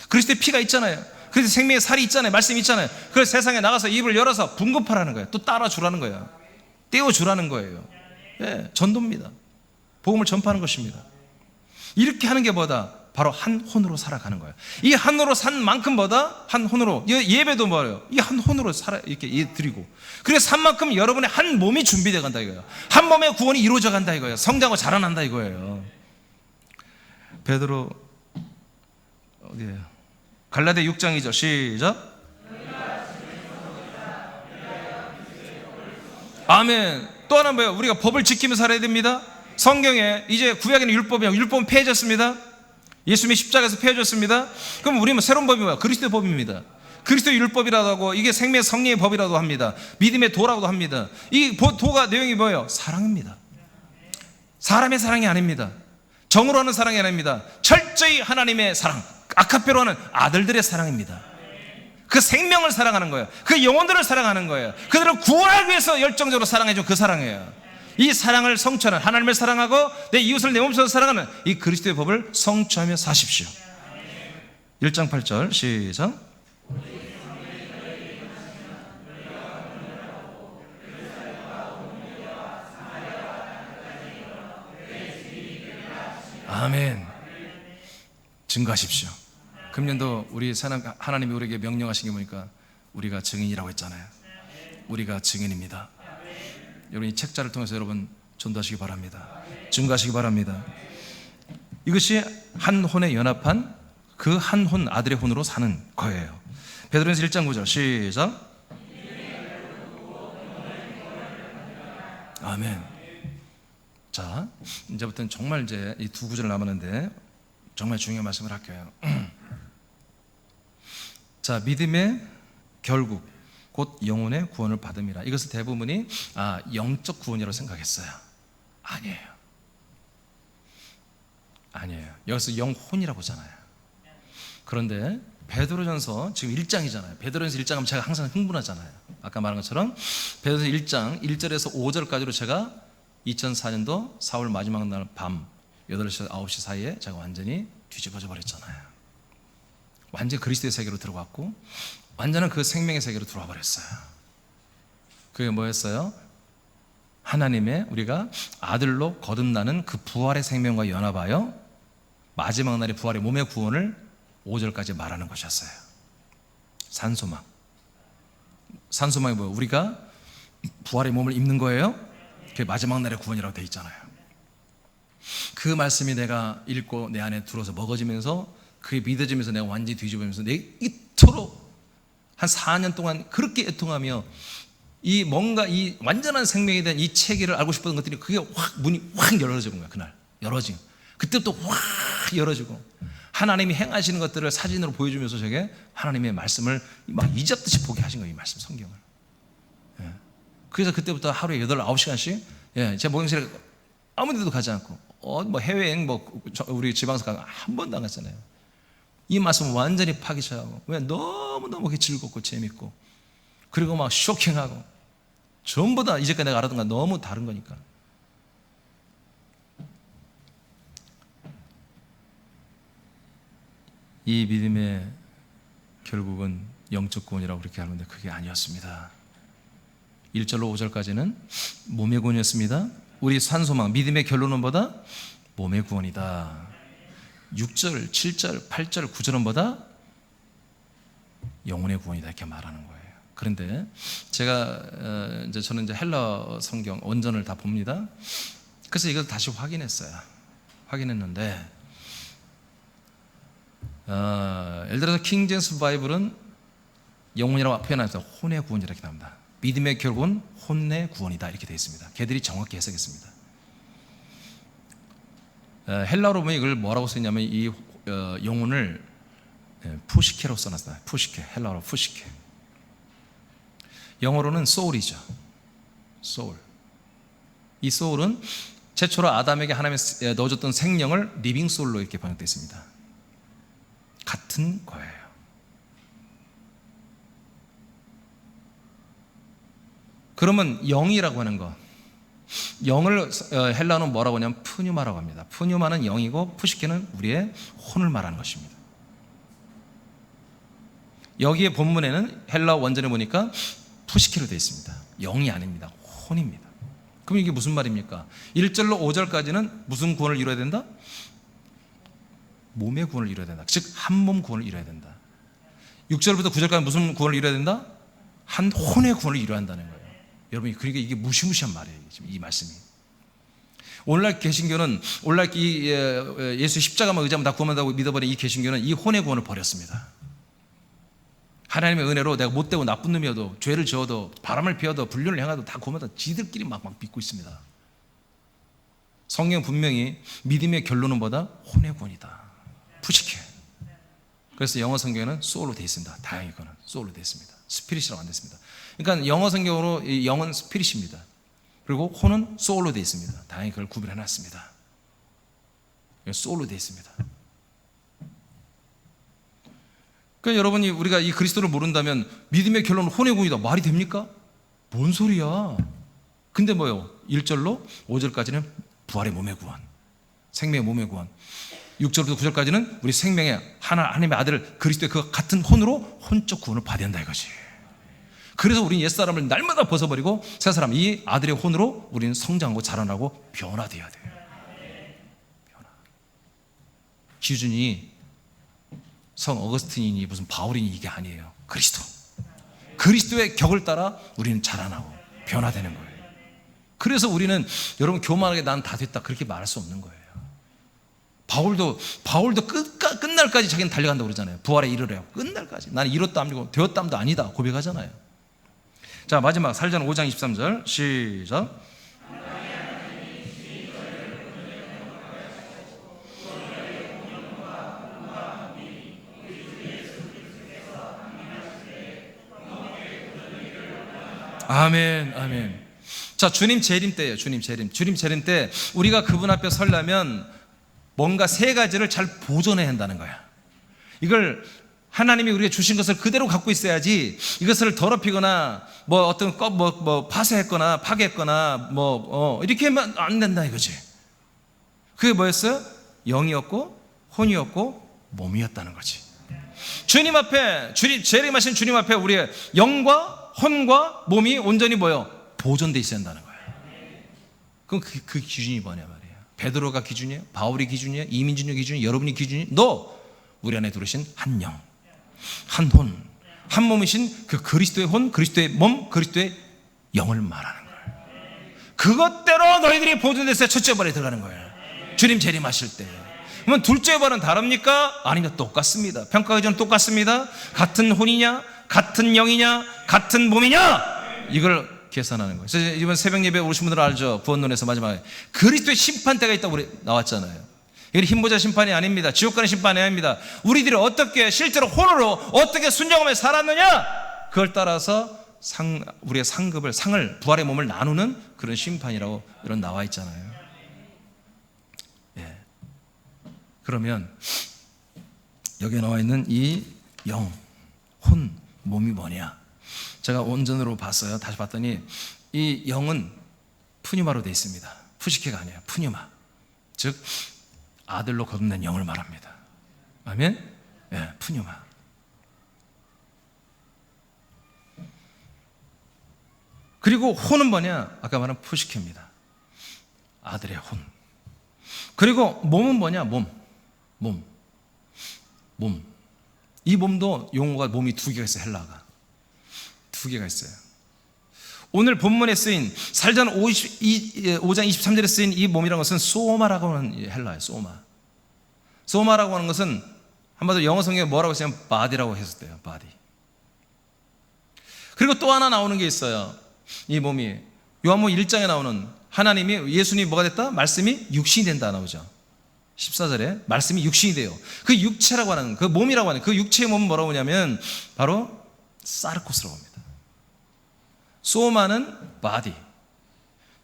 그리스도의 피가 있잖아요. 그래서 생명의 살이 있잖아요. 말씀이 있잖아요. 그래서 세상에 나가서 입을 열어서 분급하라는 거예요. 또 따라주라는 거예요. 떼어주라는 거예요. 예, 전도입니다. 복음을 전파하는 것입니다. 이렇게 하는 게 뭐다? 바로 한 혼으로 살아가는 거예요. 이 한 혼으로 산 만큼 뭐다? 한 혼으로, 예배도 뭐예요? 이 한 혼으로 살아, 이렇게 드리고. 그래서 산 만큼 여러분의 한 몸이 준비되어 간다 이거예요. 한 몸의 구원이 이루어져 간다 이거예요. 성장하고 자라난다 이거예요. 베드로, 어디에요? 갈라디아 6장 2절 시작. 아멘. 또 하나 뭐예요? 우리가 법을 지키며 살아야 됩니다. 성경에 이제 구약에는 율법이요. 율법은 폐해졌습니다. 예수님이 십자가에서 폐해졌습니다. 그럼 우리는 새로운 법이 뭐야? 그리스도의 법입니다. 그리스도의 율법이라도 하고, 이게 생명의 성령의 법이라도 합니다. 믿음의 도라고도 합니다. 이 도가 내용이 뭐예요? 사랑입니다. 사람의 사랑이 아닙니다. 정으로 하는 사랑이 아닙니다. 철저히 하나님의 사랑, 아카페로 하는 아들들의 사랑입니다. 그 생명을 사랑하는 거예요. 그 영혼들을 사랑하는 거예요. 그들을 구원하기 위해서 열정적으로 사랑해준 그 사랑이에요. 이 사랑을 성취하는, 하나님을 사랑하고 내 이웃을 내 몸처럼 사랑하는 이 그리스도의 법을 성취하며 사십시오. 1장 8절 시작. 아멘. 증거하십시오. 금년도 우리 하나님이 우리에게 명령하신 게 뭐니까? 우리가 증인이라고 했잖아요. 우리가 증인입니다. 여러분, 이 책자를 통해서 여러분 전도하시기 바랍니다. 증거하시기 바랍니다. 이것이 한 혼에 연합한 그 한 혼, 아들의 혼으로 사는 거예요. 베드로전서 1장 9절 시작. 아멘. 자, 이제부터는 정말 이제 이 두 구절 남았는데 정말 중요한 말씀을 할게요. 자, 믿음의 결국 곧 영혼의 구원을 받음이라. 이것을 대부분이 영적 구원이라고 생각했어요. 아니에요. 여기서 영혼이라고 하잖아요. 그런데 베드로전서 지금 1장이잖아요. 베드로전서 1장 하면 제가 항상 흥분하잖아요. 아까 말한 것처럼 베드로전서 1장 1절에서 5절까지로 제가 2004년도 4월 마지막 날 밤 8시 9시 사이에 제가 완전히 뒤집어져 버렸잖아요. 완전히 그리스도의 세계로 들어갔고, 완전한 그 생명의 세계로 들어와 버렸어요. 그게 뭐였어요? 하나님의 우리가 아들로 거듭나는 그 부활의 생명과 연합하여 마지막 날의 부활의 몸의 구원을 5절까지 말하는 것이었어요. 산소망. 산소망이 뭐예요? 우리가 부활의 몸을 입는 거예요. 그게 마지막 날의 구원이라고 되어 있잖아요. 그 말씀이 내가 읽고 내 안에 들어서 먹어지면서 그게 믿어지면서 내가 완전히 뒤집으면서 내가 이토록 한 4년 동안 그렇게 애통하며 이 뭔가 이 완전한 생명에 대한 이 체계를 알고 싶었던 것들이 그게 문이 확 열어지는 거야. 그날 열어지고 그때부터 확 열어지고 하나님이 행하시는 것들을 사진으로 보여주면서 저게 하나님의 말씀을 막 잊었듯이 보게 하신 거예요. 이 말씀 성경을. 그래서 그때부터 하루에 8, 9시간씩 제 목욕실에 아무 데도 가지 않고 뭐 해외여행 뭐 우리 지방서 가고 한 번도 안 갔잖아요. 이 말씀 완전히 파기시하고 왜 너무너무 즐겁고 재밌고 그리고 막 쇼킹하고 전부 다 이제까지 내가 알았던 건 너무 다른 거니까. 이 믿음의 결국은 영적 구원이라고 그렇게 하는데 그게 아니었습니다. 1절로 5절까지는 몸의 구원이었습니다. 우리 산소망 믿음의 결론은 뭐다? 몸의 구원이다. 6절, 7절, 8절, 9절은 뭐다? 영혼의 구원이다 이렇게 말하는 거예요. 그런데 제가 저는 이제 헬라 성경 원전을 다 봅니다. 그래서 이걸 다시 확인했어요. 확인했는데 예를 들어서 킹 제임스 바이블은 영혼이라고 표현하면서 혼의 구원이라 이렇게 나옵니다. 믿음의 결국은 혼의 구원이다 이렇게 되어 있습니다. 걔들이 정확히 해석했습니다. 헬라어로 보면 이걸 뭐라고 쓰냐면 이 영혼을 푸시케로 써놨어요. 푸시케, 헬라어로 푸시케. 영어로는 소울이죠. 소울. 이 소울은 최초로 아담에게 하나님이 넣어줬던 생명을 리빙 소울로 이렇게 번역되어 있습니다. 같은 거예요. 그러면 영이라고 하는 거, 영을 헬라어는 뭐라고 하냐면 푸뉴마라고 합니다. 푸뉴마는 영이고 푸시케는 우리의 혼을 말하는 것입니다. 여기에 본문에는 헬라어 원전에 보니까 푸시케로 되어 있습니다. 영이 아닙니다. 혼입니다. 그럼 이게 무슨 말입니까? 1절로 5절까지는 무슨 구원을 이루어야 된다? 몸의 구원을 이루어야 된다. 즉 한 몸 구원을 이루어야 된다. 6절부터 9절까지 무슨 구원을 이루어야 된다? 한 혼의 구원을 이루어야 한다는 거예요. 여러분, 그러니까 이게 무시무시한 말이에요. 지금 이 말씀이. 오늘날 개신교는 오늘날 이 예수 십자가만 의지하면 다 구원한다고 믿어버린 이 개신교는 이 혼의 구원을 버렸습니다. 하나님의 은혜로 내가 못되고 나쁜 놈이어도 죄를 지어도 바람을 피워도 불륜을 행하도 다 구원한다. 지들끼리 막 믿고 있습니다. 성경 분명히 믿음의 결론은 뭐다? 혼의 구원이다. 푸시케. 그래서 영어 성경에는 소울로 되어 있습니다. 다행히 그거는 소울로 되어 있습니다. 스피릿이라고 안 됐습니다. 그러니까 영어 성경으로 이 영은 스피릿입니다. 그리고 혼은 소울로 되어 있습니다. 다행히 그걸 구별해 놨습니다. 소울로 되어 있습니다. 그러니까 여러분이 우리가 이 그리스도를 모른다면 믿음의 결론은 혼의 구원이다. 말이 됩니까? 뭔 소리야? 근데 뭐요? 1절로 5절까지는 부활의 몸의 구원, 생명의 몸의 구원. 6절부터 9절까지는 우리 생명의 하나님의 아들 그리스도의 그 같은 혼으로 혼적 구원을 받아야 한다 이거지. 그래서 우리는 옛사람을 날마다 벗어버리고 새사람 이 아들의 혼으로 우리는 성장하고 자라나고 변화되어야 돼요. 변화. 기준이 성 어거스틴이니 무슨 바울이니 이게 아니에요. 그리스도의 격을 따라 우리는 자라나고 변화되는 거예요. 그래서 우리는 여러분 교만하게 난 다 됐다 그렇게 말할 수 없는 거예요. 바울도 끝날까지 자기는 달려간다고 그러잖아요. 부활에 이르래요. 끝날까지. 나는 이뤘다 아니고 되었다도 아니다 고백하잖아요. 자, 마지막 살전 5장 23절 시작. 아멘, 아멘. 자, 주님 재림 때예요. 주님 재림 때 우리가 그분 앞에 서려면 뭔가 세 가지를 잘 보존해야 한다는 거야. 이걸 하나님이 우리가 주신 것을 그대로 갖고 있어야지 이것을 더럽히거나 뭐 어떤 파쇄했거나 파괴했거나 이렇게 하면 안 된다 이거지. 그게 뭐였어요? 영이었고 혼이었고 몸이었다는 거지. 주님 앞에, 재림하신 주님 앞에 우리의 영과 혼과 몸이 온전히 뭐요? 보존되어 있어야 한다는 거예요. 그럼 그 기준이 뭐냐 말이에요. 베드로가 기준이에요? 바울이 기준이에요? 이민준이 기준이에요? 여러분이 기준이에요? 우리 안에 들으신 한 영, 한 혼, 한 몸이신 그 그리스도의 혼, 그리스도의 몸, 그리스도의 영을 말하는 거예요. 그것대로 너희들이 보존돼서 첫째 벌에 들어가는 거예요. 주님 재림하실 때. 그러면 둘째 벌은 다릅니까? 아니요, 똑같습니다. 평가 기준은 똑같습니다. 같은 혼이냐, 같은 영이냐, 같은 몸이냐, 이걸 계산하는 거예요. 그래서 이번 새벽 예배 오신 분들은 알죠? 구원론에서 마지막에 그리스도의 심판대가 있다고 우리 나왔잖아요. 이건 힘보자 심판이 아닙니다. 지옥 가는 심판이 아닙니다. 우리들이 어떻게 실제로 혼으로 어떻게 순종하며 살았느냐, 그걸 따라서 우리의 상을 부활의 몸을 나누는 그런 심판이라고 이런 나와 있잖아요. 예. 그러면 여기에 나와 있는 이 영, 혼, 몸이 뭐냐? 제가 원전으로 봤어요. 다시 봤더니 이 영은 푸뉴마로 되어 있습니다. 푸시케가 아니에요. 푸뉴마. 즉 아들로 거듭난 영을 말합니다. 아멘? 예, 푸뉴마. 그리고 혼은 뭐냐? 아까 말한 푸시케입니다. 아들의 혼. 그리고 몸은 뭐냐? 몸. 이 몸도 용어가 몸이 두 개가 있어요. 헬라가 두 개가 있어요. 오늘 본문에 쓰인 살전 5장 23절에 쓰인 이 몸이라는 것은 소마라고 하는 헬라예요. 소마라고 하는 것은 한마디로 영어 성경에 뭐라고 쓰냐면 body라고 했었대요. body. 그리고 또 하나 나오는 게 있어요. 이 몸이 요한복음 1장에 나오는 하나님이 예수님이 뭐가 됐다? 말씀이 육신이 된다 나오죠. 14절에 말씀이 육신이 돼요. 그 육체라고 하는, 그 몸이라고 하는 그 육체의 몸은 뭐라고 하냐면 바로 사르코스라고 합니다. 소마는 바디,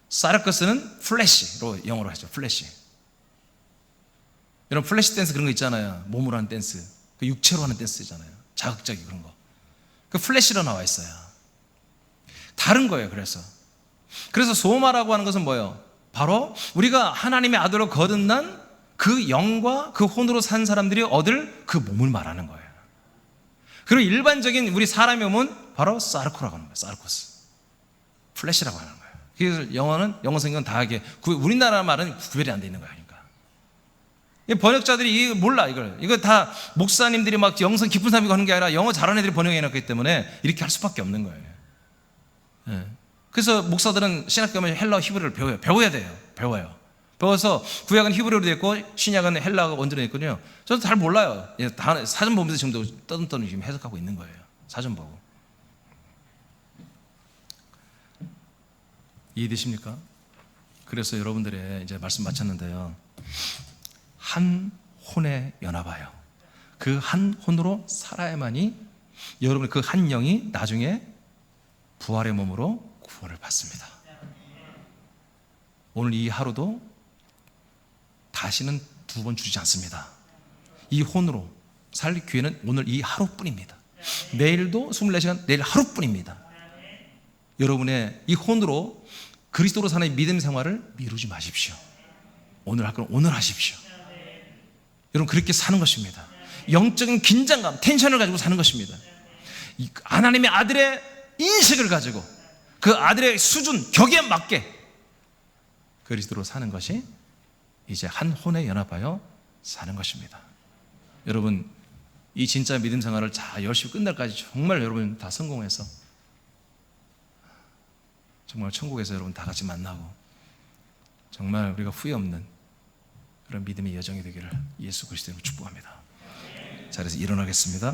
사르코스는 플래시로 영어로 하죠. 플래시. 여러분 플래시 댄스 그런 거 있잖아요. 몸으로 하는 댄스, 그 육체로 하는 댄스 있잖아요. 자극적인 그런 거. 그 플래시로 나와 있어요. 다른 거예요. 그래서 소마라고 하는 것은 뭐예요? 바로 우리가 하나님의 아들로 거듭난 그 영과 그 혼으로 산 사람들이 얻을 그 몸을 말하는 거예요. 그리고 일반적인 우리 사람의 몸은 바로 사르코라고 하는 거예요. 사르코스, 플래시라고 하는 거예요. 그래서 영어 성경은 다 하게, 우리나라 말은 구별이 안 돼 있는 거예요. 그러니까 번역자들이 몰라. 이거 다 목사님들이 막 영성 깊은 사람이 하는 게 아니라 영어 잘하는 애들이 번역해 놨기 때문에 이렇게 할 수밖에 없는 거예요. 예. 그래서 목사들은 신학 가면 헬라어 히브리어를 배워야 돼요. 배워서 구약은 히브리어로 되어 있고 신약은 헬라어가 원전으로 되어 있거든요. 저도 잘 몰라요. 사전 보면서 지금도 떠듬떠듬 지금 해석하고 있는 거예요. 사전 보고. 이해되십니까? 그래서 여러분들의 이제 말씀 마쳤는데요. 한 혼에 연합하여 그 한 혼으로 살아야만이 여러분 그 한 영이 나중에 부활의 몸으로 구원을 받습니다. 오늘 이 하루도 다시는 두 번 주지 않습니다. 이 혼으로 살 기회는 오늘 이 하루뿐입니다. 내일도 24시간, 내일 하루뿐입니다. 여러분의 이 혼으로 그리스도로 사는 믿음 생활을 미루지 마십시오. 오늘 할 건 오늘 하십시오. 여러분 그렇게 사는 것입니다. 영적인 긴장감, 텐션을 가지고 사는 것입니다. 하나님의 아들의 인식을 가지고 그 아들의 수준, 격에 맞게 그리스도로 사는 것이 이제 한 혼에 연합하여 사는 것입니다. 여러분 이 진짜 믿음 생활을 잘 열심히 끝날까지 정말 여러분 다 성공해서 정말 천국에서 여러분 다 같이 만나고 정말 우리가 후회 없는 그런 믿음의 여정이 되기를 예수 그리스도로 축복합니다. 자리에서 일어나겠습니다.